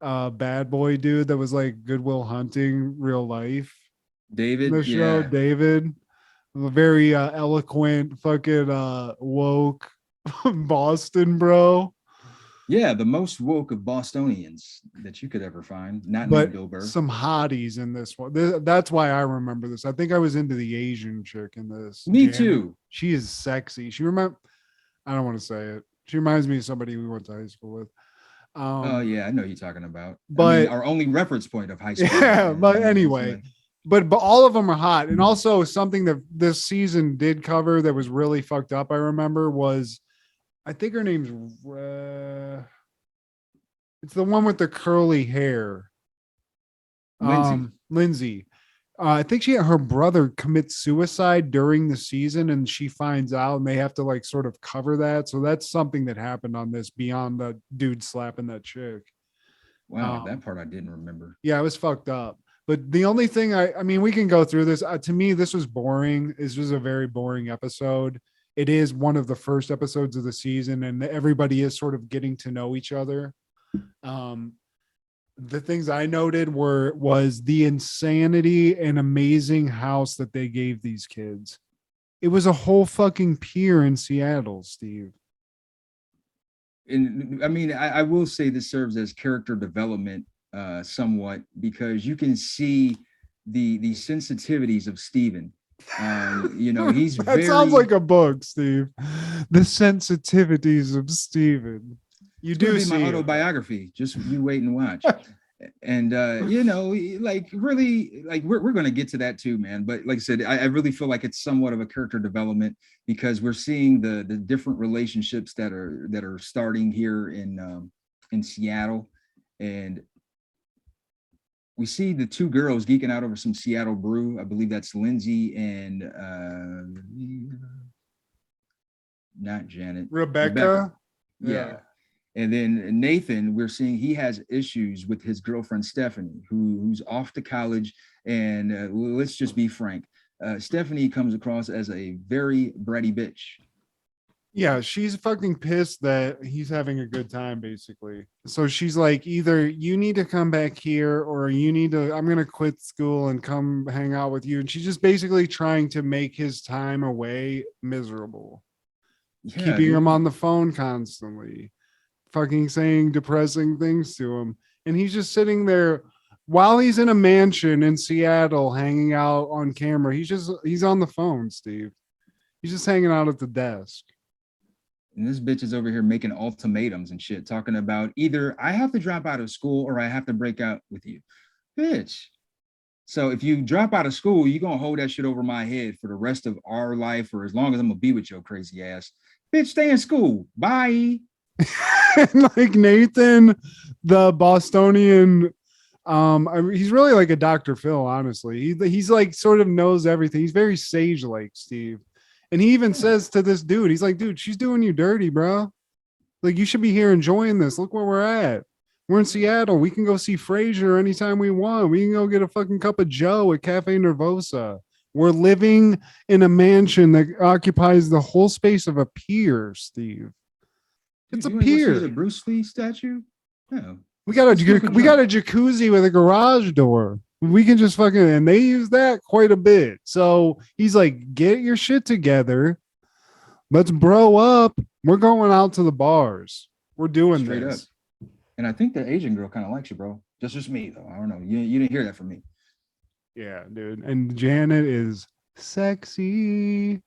bad boy dude that was like Goodwill Hunting real life. David, the show, yeah. David, a very eloquent fucking woke Boston bro. Yeah, the most woke of Bostonians that you could ever find. Not but Bill Burr. Some hotties in this one. That's why I remember this. I think I was into the Asian chick in this. Me too. She is sexy. I don't want to say it. She reminds me of somebody we went to high school with. Oh yeah, I know who you're talking about. But I mean, our only reference point of high school. yeah, but anyway, but all of them are hot. And also something that this season did cover that was really fucked up, I remember, was I think her name's it's the one with the curly hair. Lindsay. I think her brother commits suicide during the season, and she finds out, and they have to like sort of cover that. So that's something that happened on this beyond the dude slapping that chick. Wow, that part I didn't remember. Yeah, it was fucked up. But the only thing I mean, we can go through this. To me, this was boring. This was a very boring episode. It is one of the first episodes of the season, and everybody is sort of getting to know each other. The things I noted was the insanity and amazing house that they gave these kids. It was a whole fucking pier in Seattle, Steve. And I mean, I will say this serves as character development somewhat, because you can see the sensitivities of Steven. He's that sounds like a book, Steve. The sensitivities of Steven. You do see my autobiography. Just you wait and watch. And like really, like we're gonna get to that too, man. But like I said, I really feel like it's somewhat of a character development, because we're seeing the different relationships that are starting here in Seattle, and we see the two girls geeking out over some Seattle brew. I believe that's Lindsay and not Janet. Rebecca. Yeah. And then Nathan, we're seeing he has issues with his girlfriend, Stephanie, who's off to college. And let's just be frank. Stephanie comes across as a very bratty bitch. Yeah, she's fucking pissed that he's having a good time, basically. So she's like, either you need to come back here, or I'm going to quit school and come hang out with you. And she's just basically trying to make his time away miserable. Yeah, keeping him on the phone constantly. Fucking saying depressing things to him, and he's just sitting there while he's in a mansion in Seattle hanging out on camera. He's on the phone, Steve. He's just hanging out at the desk. And this bitch is over here making ultimatums and shit, talking about either I have to drop out of school or I have to break out with you. Bitch. So if you drop out of school, you're gonna hold that shit over my head for the rest of our life, or as long as I'm gonna be with your crazy ass. Bitch, stay in school. Bye. Like Nathan, the Bostonian, he's really like a Dr. Phil, honestly. He's like sort of knows everything. He's very sage-like, Steve. And he even says to this dude, he's like, dude, she's doing you dirty, bro. Like, you should be here enjoying this. Look where we're at. We're in Seattle. We can go see Frasier anytime we want. We can go get a fucking cup of Joe at Cafe Nervosa. We're living in a mansion that occupies the whole space of a pier, Steve. It's a pier. The Bruce Lee statue? No. We got a jacuzzi with a garage door. We can just fucking, and they use that quite a bit. So he's like, get your shit together. Let's bro up. We're going out to the bars. We're doing straight this. Up. And I think the Asian girl kind of likes you, bro. That's just me, though. I don't know. You didn't hear that from me. Yeah, dude. And Janet is sexy.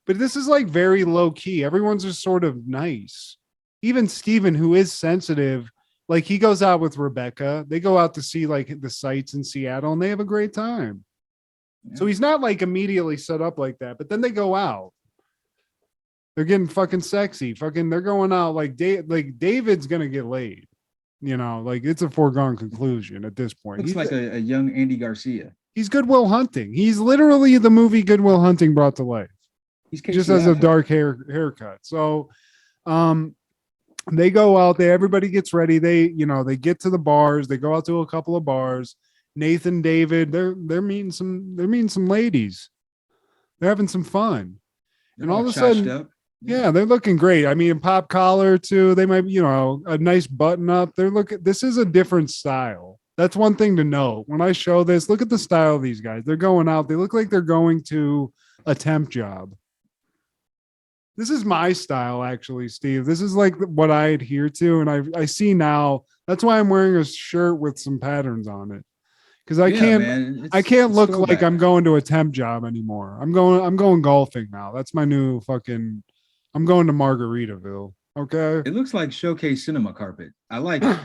But this is like very low key. Everyone's just sort of nice. Even Steven, who is sensitive, like he goes out with Rebecca. They go out to see like the sights in Seattle, and they have a great time. Yeah. So he's not like immediately set up like that, but then they go out. They're getting fucking sexy. Fucking, they're going out like David's gonna get laid. You know, like it's a foregone conclusion at this point. Looks like a young Andy Garcia. He's Good Will Hunting. He's literally the movie Good Will Hunting brought to life. He just has a dark haircut. So, they go out there, everybody gets ready. They get to the bars, they go out to a couple of bars. Nathan, David, they're meeting some ladies. They're having some fun. And all of a sudden, yeah, they're looking great. I mean, pop collar too. They might, a nice button up. This is a different style. That's one thing to know. When I show this, look at the style of these guys. They're going out. They look like they're going to a temp job. This is my style, actually, Steve. This is like what I adhere to, and I see now. That's why I'm wearing a shirt with some patterns on it, because I can't look like I'm going to a temp job anymore. I'm going golfing now. That's my new fucking. I'm going to Margaritaville. Okay. It looks like showcase cinema carpet. I like it.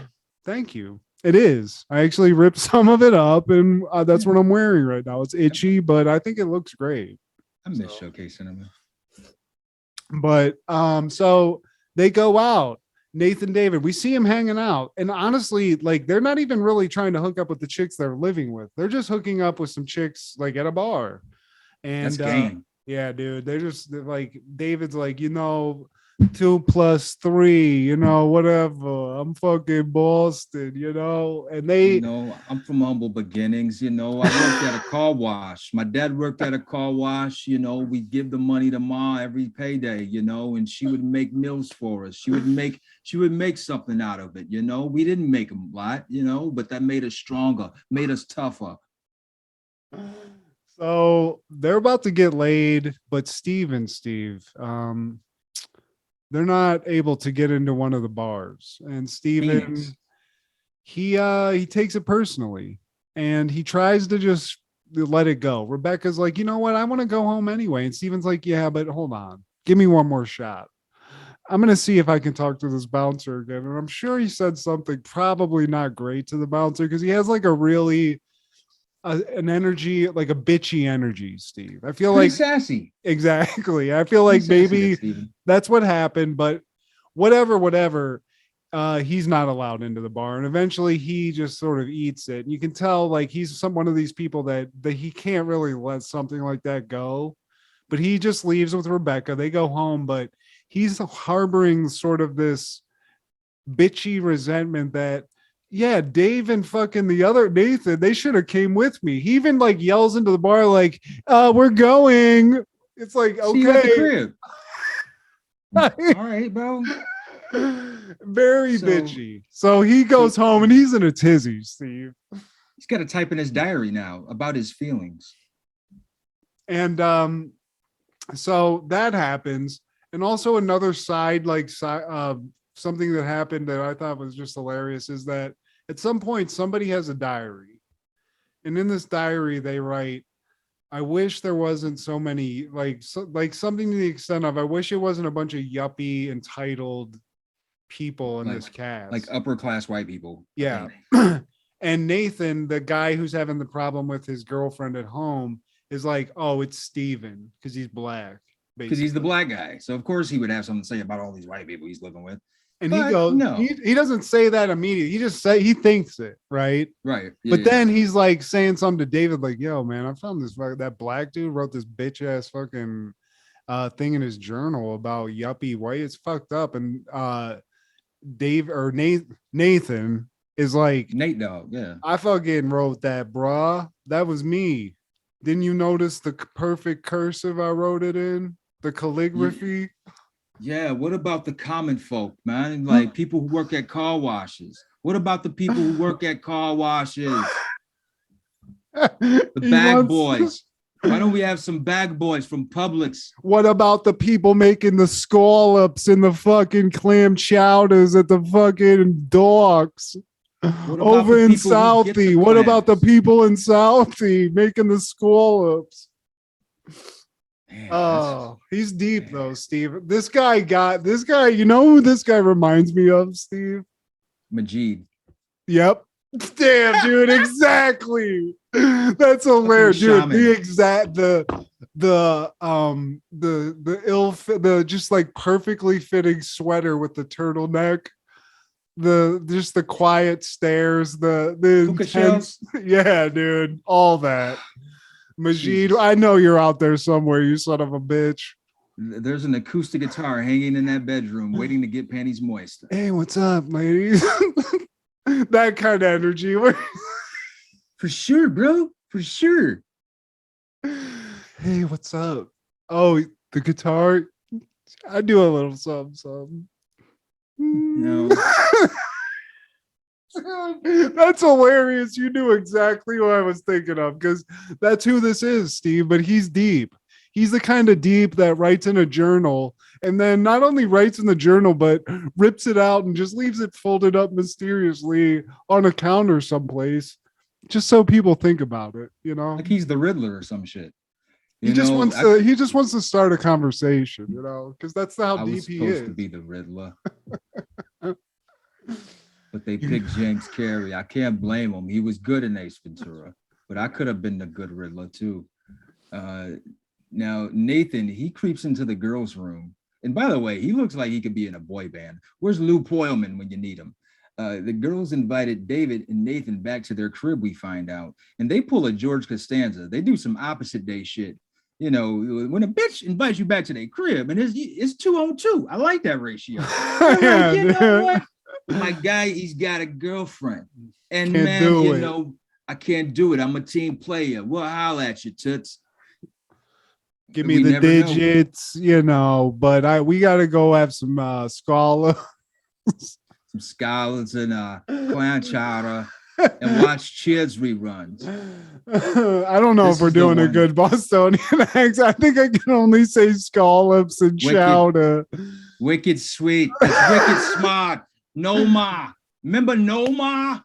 Thank you. It is. I actually ripped some of it up, and that's what I'm wearing right now. It's itchy, but I think it looks great. I miss showcase cinema. But so they go out. Nathan David, we see him hanging out, and honestly, like they're not even really trying to hook up with the chicks they're living with. They're just hooking up with some chicks like at a bar. And That's game. Yeah, dude, they're like David's like, 2 + 3, whatever. I'm fucking Boston, and they, I'm from humble beginnings. I worked at a car wash. My dad worked at a car wash. We give the money to Ma every payday, and she would make meals for us. She would make something out of it. We didn't make a lot, but that made us stronger, made us tougher. So they're about to get laid, but Steve, they're not able to get into one of the bars. And Steven, he takes it personally and he tries to just let it go. Rebecca's like, you know what? I want to go home anyway. And Steven's like, yeah, but hold on. Give me one more shot. I'm going to see if I can talk to this bouncer again. And I'm sure he said something probably not great to the bouncer because he has like a really an energy, like a bitchy energy, Steve. I feel like sassy. Exactly. I feel like maybe that's what happened, but whatever. He's not allowed into the bar, and eventually he just sort of eats it. And you can tell like he's one of these people that he can't really let something like that go. But he just leaves with Rebecca. They go home, but he's harboring sort of this bitchy resentment that, yeah, Dave and fucking the other Nathan, they should have came with me. He even like yells into the bar like, we're going. It's like, okay. See you at the crib. All right, bro. Very bitchy. So he goes home and he's in a tizzy, Steve. He's got to type in his diary now about his feelings. And so that happens. And also another side, something that happened that I thought was just hilarious is that at some point somebody has a diary, and in this diary they write, I wish there wasn't so many like something to the extent of I wish it wasn't a bunch of yuppie entitled people in this cast, like upper class white people. Yeah. And Nathan, the guy who's having the problem with his girlfriend at home, is like, oh, it's Steven because he's black. Because he's the black guy. So of course he would have something to say about all these white people he's living with. And he goes, no, he doesn't say that immediately. He just he thinks it, right? Right. Yeah, but then he's like saying something to David, like, yo, man, I found that black dude wrote this bitch ass fucking thing in his journal about yuppie white. It's fucked up. And Nathan is like, Nate Dogg, yeah. I fucking wrote that, bruh. That was me. Didn't you notice the perfect cursive I wrote it in? The calligraphy? Yeah, what about the common folk, man? Like people who work at car washes. What about the people who work at car washes? The bag boys. Why don't we have some bag boys from Publix? What about the people making the scallops in the fucking clam chowders at the fucking docks? Over in Southie. What about the people in Southie making the scallops? Oh, he's deep though, Steve. This guy, you know who this guy reminds me of, Steve? Majid. Yep. Damn, dude, exactly. That's hilarious, dude. The just like perfectly fitting sweater with the turtleneck. The quiet stares, the intense, yeah, dude, all that. Majid, I know you're out there somewhere, you son of a bitch. There's an acoustic guitar hanging in that bedroom waiting to get panties moist. Hey, what's up, ladies? That kind of energy. For sure, bro. For sure. Hey, what's up? Oh, the guitar. I do a little something. No. That's hilarious. You knew exactly what I was thinking of because that's who this is, Steve. But he's deep. He's the kind of deep that writes in a journal and then not only writes in the journal, but rips it out and just leaves it folded up mysteriously on a counter someplace, just so people think about it, you know? Like he's the Riddler or some shit. He just wants to start a conversation, you know, because that's how I deep was he supposed is. to be the Riddler. But they picked James Carey. I can't blame him. He was good in Ace Ventura, but I could have been the good Riddler too. Now Nathan, he creeps into the girls' room. And by the way, he looks like he could be in a boy band. Where's Lou Poilman when you need him? The girls invited David and Nathan back to their crib, we find out. And they pull a George Costanza. They do some opposite day shit. You know, when a bitch invites you back to their crib and it's 2 on 2. I like that ratio. Yeah, you know what? My guy, he's got a girlfriend. And Can't man, do you it. know, I can't do it. I'm a team player. Well, holla at you, toots. Give me the digits, you know, but we got to go have some Scala. Some scholars and clown chowder and watch Cheers reruns. I don't know if we're doing a good Bostonian accent. I think I can only say scallops and chowder. Wicked sweet. That's wicked smart. No ma. Remember no ma?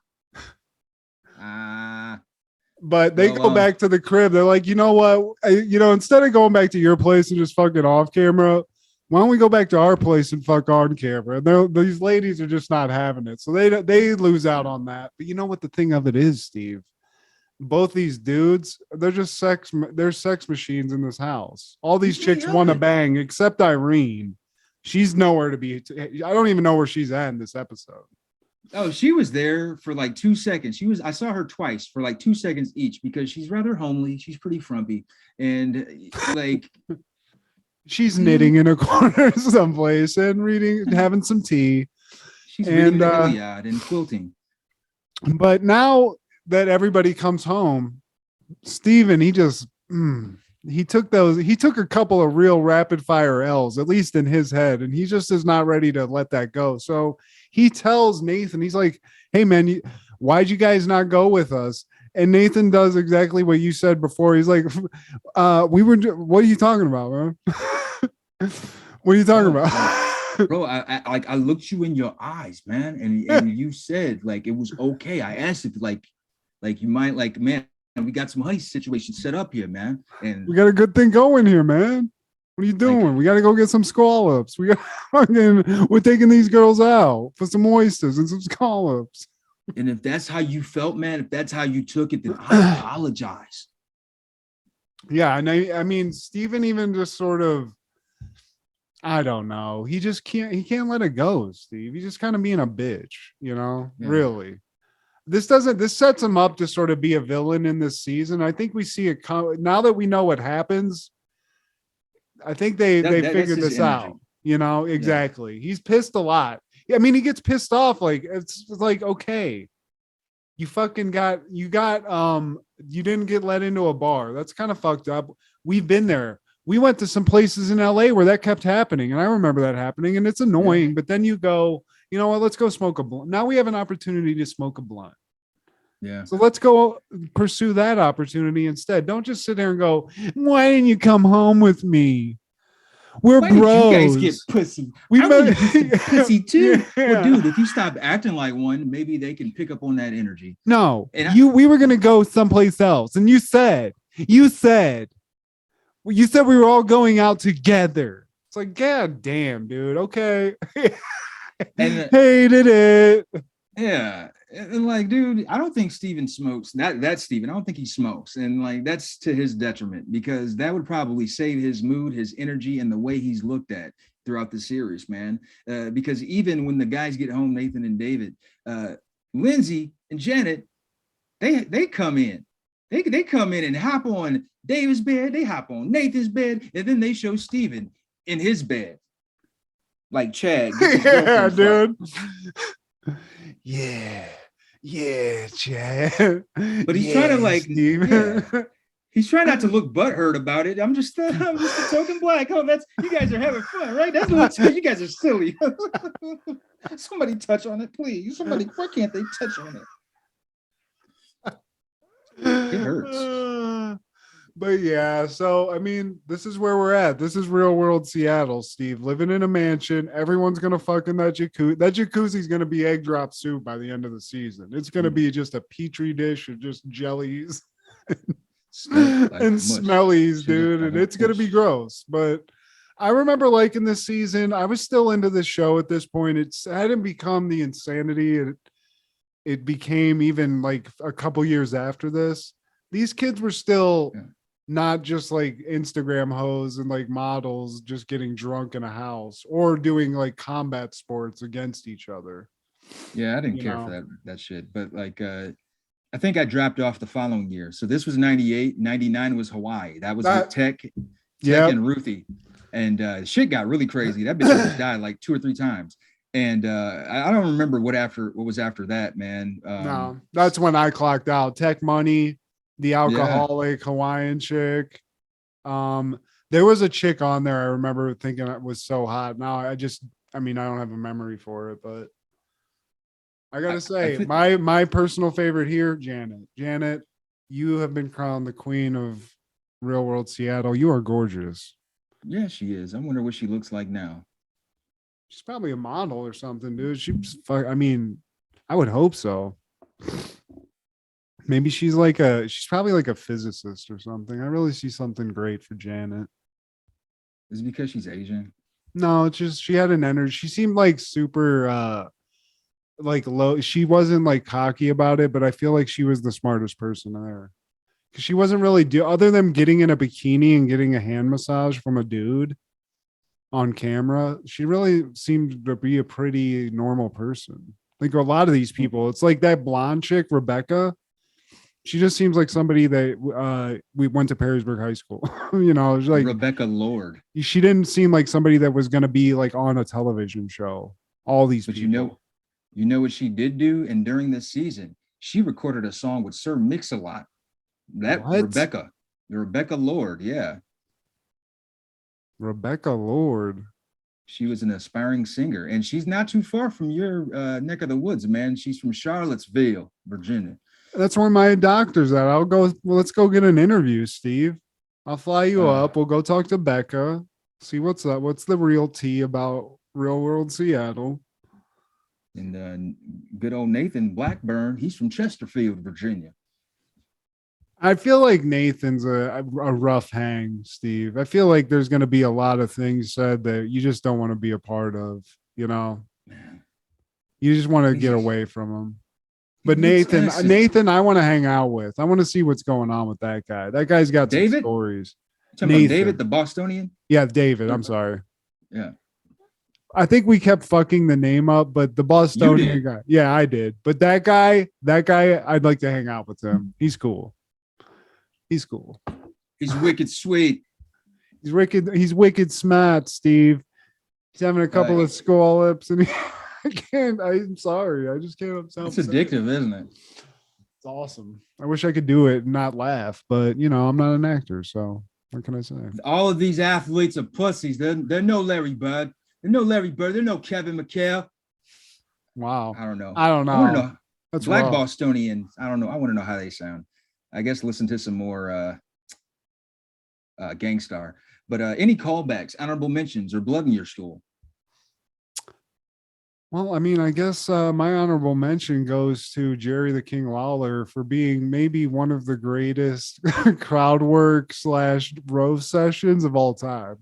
But they go back to the crib. They're like, you know what? Instead of going back to your place and just fucking off camera, why don't we go back to our place and fuck on camera? And these ladies are just not having it. So they lose out on that. But you know what the thing of it is, Steve? Both these dudes, they're just sex machines in this house. All these chicks want to bang except Irene. She's nowhere to be. I don't even know where she's at in this episode. Oh, she was there for like 2 seconds. I saw her twice for like 2 seconds each because she's rather homely. She's pretty frumpy. And like she's knitting in a corner someplace and having some tea. She's reading the Iliad and quilting. But now that everybody comes home, Steven, he just he took a couple of real rapid fire L's, at least in his head, and he just is not ready to let that go. So he tells Nathan, he's like, hey man, why'd you guys not go with us? And Nathan does exactly what you said before. He's like, what are you talking about, man? What are you talking about? Bro, I looked you in your eyes, man, and you said like it was okay. I asked if like you might like, man, we got some heist situation set up here, man. And we got a good thing going here, man. What are you doing? We got to go get some scallops. We're taking these girls out for some oysters and some scallops. And if that's how you felt, man, if that's how you took it, then I apologize. Yeah, and I mean, Steven even just sort of, I don't know. He can't let it go, Steve. He's just kind of being a bitch, you know, really. This sets him up to sort of be a villain in this season. I think we see it now that we know what happens. I think they figured this out, you know, exactly. Yeah. He's pissed a lot. I mean, he gets pissed off. Like, it's like, okay, you didn't get let into a bar. That's kind of fucked up. We've been there. We went to some places in LA where that kept happening. And I remember that happening and it's annoying, but then you go, you know what, let's go smoke a blunt. Now we have an opportunity to smoke a blunt. Yeah. So let's go pursue that opportunity instead. Don't just sit there and go, why didn't you come home with me? We're why bros. Did you guys get pussy. I want to get some pussy too. Yeah. Well, dude, if you stop acting like one, maybe they can pick up on that energy. No, we were gonna go someplace else, and you said we were all going out together. It's like, god damn, dude. Okay. And hated it. Yeah. And like, dude, I don't think Steven smokes. That's Steven. I don't think he smokes. And like, that's to his detriment because that would probably save his mood, his energy, and the way he's looked at throughout the series, man. Because even when the guys get home, Nathan and David, Lindsay and Janet, they come in. They come in and hop on David's bed. They hop on Nathan's bed. And then they show Steven in his bed. Like Chad. Yeah, dude. Yeah, Chad. But he's trying to like, he's trying not to look butthurt about it. I'm just a token black. Oh, you guys are having fun, right? You guys are silly. Somebody touch on it, please. Why can't they touch on it? It hurts. But yeah, so I mean, this is where we're at. This is real world Seattle, Steve. Living in a mansion. Everyone's gonna fuck in that jacuzzi. That jacuzzi's gonna be egg drop soup by the end of the season. It's gonna be just a petri dish of just jellies, and smellies, dude, and it's gonna be gross. But I remember liking this season. I was still into this show at this point. It hadn't become the insanity it became even like a couple years after this. These kids were still not just like Instagram hoes and like models just getting drunk in a house or doing like combat sports against each other. Yeah, I didn't care for that shit. But like I think I dropped off the following year. So this was 98, 99 was Hawaii. That was with Tech and Ruthie. And shit got really crazy. That bitch almost died like 2 or 3 times. And I don't remember what was after that, man. No, that's when I clocked out. Tech Money, the alcoholic Hawaiian chick. There was a chick on there I remember thinking it was so hot. Now I don't have a memory for it, but I gotta say, my personal favorite here, Janet. Janet, you have been crowned the queen of Real World Seattle. You are gorgeous. Yeah, she is. I wonder what she looks like now. She's probably a model or something, dude. I would hope so. Maybe she's probably like a physicist or something. I really see something great for Janet. Is it because she's Asian? No, it's just she had an energy. She seemed like super like low. She wasn't like cocky about it, but I feel like she was the smartest person there. Because she wasn't really other than getting in a bikini and getting a hand massage from a dude on camera, she really seemed to be a pretty normal person. Like a lot of these people, it's like that blonde chick, Rebecca. She just seems like somebody that we went to Perrysburg High School. Like Rebecca Lord. She didn't seem like somebody that was going to be like on a television show. All these but people. You know what she did do? And during this season, she recorded a song with Sir Mix-a-Lot. Rebecca Lord, yeah. Rebecca Lord. She was an aspiring singer, and she's not too far from your neck of the woods, man. She's from Charlottesville, Virginia. That's where my doctor's at. I'll go. Well, let's go get an interview, Steve. I'll fly you up. We'll go talk to Becca. See what's up. What's the real tea about Real World Seattle? And good old Nathan Blackburn. He's from Chesterfield, Virginia. I feel like Nathan's a rough hang, Steve. I feel like there's going to be a lot of things said that you just don't want to be a part of, Man. You just want to get away from him. But Nathan, I want to hang out with. I want to see what's going on with that guy. That guy's got some stories. David, the Bostonian? Yeah, David. I'm sorry. Yeah. I think we kept fucking the name up, but the Bostonian guy. Yeah, I did. But that guy, I'd like to hang out with him. He's cool. He's cool. He's wicked sweet. He's wicked smart, Steve. He's having a couple of scallops, and I'm sorry. I just can't. It's addictive, isn't it? It's awesome. I wish I could do it and not laugh, but I'm not an actor, so what can I say? All of these athletes are pussies. They're no Larry Bird. They're no Larry Bird. They're no Kevin McHale. Wow. I don't know. I don't know. That's Black Bostonians. I don't know. I want to know how they sound. I guess listen to some more Gangstar. But any callbacks, honorable mentions, or blood in your stool? Well, I mean, I guess my honorable mention goes to Jerry the King Lawler for being maybe one of the greatest crowd work / roast sessions of all time.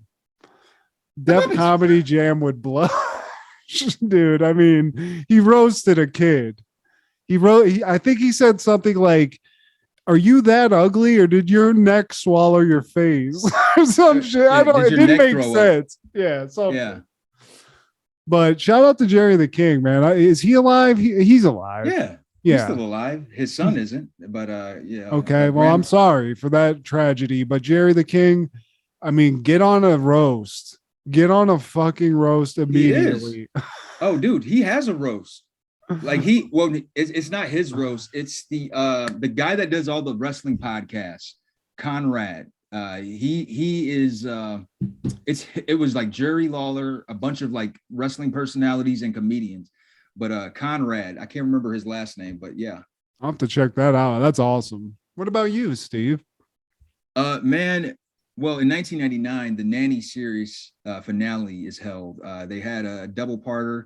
Def Comedy Jam would blush, dude. I mean, he roasted a kid. I think he said something like, "Are you that ugly, or did your neck swallow your face?" or some shit. It didn't make sense. Yeah, something. Yeah. But shout out to Jerry the King, man. Is he alive? He's alive. Yeah. He's still alive. His son isn't, but yeah. Okay. Well, I'm sorry for that tragedy, but Jerry the King, I mean, get on a roast. Get on a fucking roast immediately. Oh, dude, he has a roast. Like it's not his roast. It's the guy that does all the wrestling podcasts, Conrad. He is it was like Jerry Lawler, a bunch of like wrestling personalities and comedians, but Conrad, I can't remember his last name, but yeah, I'll have to check that out. That's awesome. What about you, Steve? Man, well, in 1999 the Nanny series finale is held. They had a double-parter,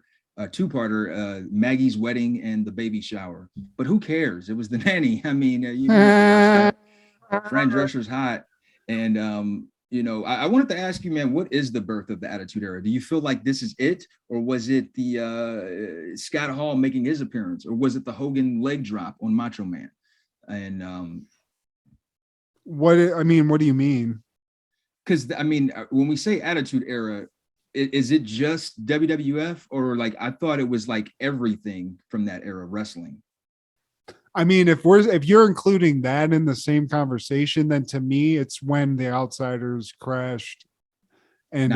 two-parter, Maggie's wedding and the baby shower, but who cares? It was the Nanny. I mean, Fran Drescher's hot. And you know, I wanted to ask you, man, what is the birth of the Attitude Era? Do you feel like this is it, or was it the Scott Hall making his appearance, or was it the Hogan leg drop on Macho Man? And what do you mean? Because I mean, when we say Attitude Era, is it just WWF, or like I thought it was like everything from that era of wrestling? I mean, if you're including that in the same conversation, then to me, it's when the Outsiders crashed, and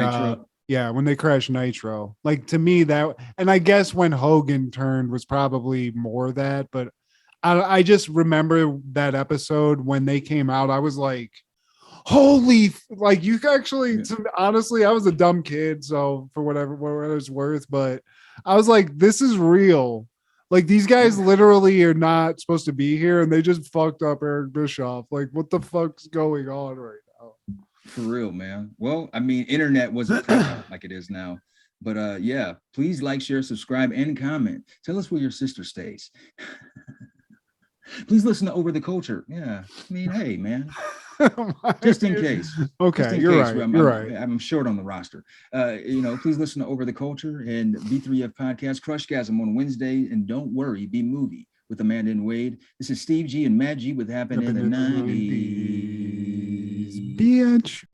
when they crashed Nitro. Like to me, that, and I guess when Hogan turned was probably more that, but I just remember that episode when they came out. I was like, holy, like you actually, honestly, I was a dumb kid, so for whatever it's worth, but I was like, this is real. Like these guys literally are not supposed to be here, and they just fucked up Eric Bischoff. Like, what the fuck's going on right now? For real, man. Well, I mean, internet wasn't prevalent like it is now. But yeah, please like, share, subscribe, and comment. Tell us where your sister stays. Please listen to Over the Culture. Yeah, I mean, hey, man. Just in case. Okay, you're right. I'm short on the roster. You know, please listen to Over the Culture and B3F Podcast, Crushgasm on Wednesday, and Don't Worry, Be Movie with Amanda and Wade. This is Steve G and Matt G with Happened in the 90s. Bitch.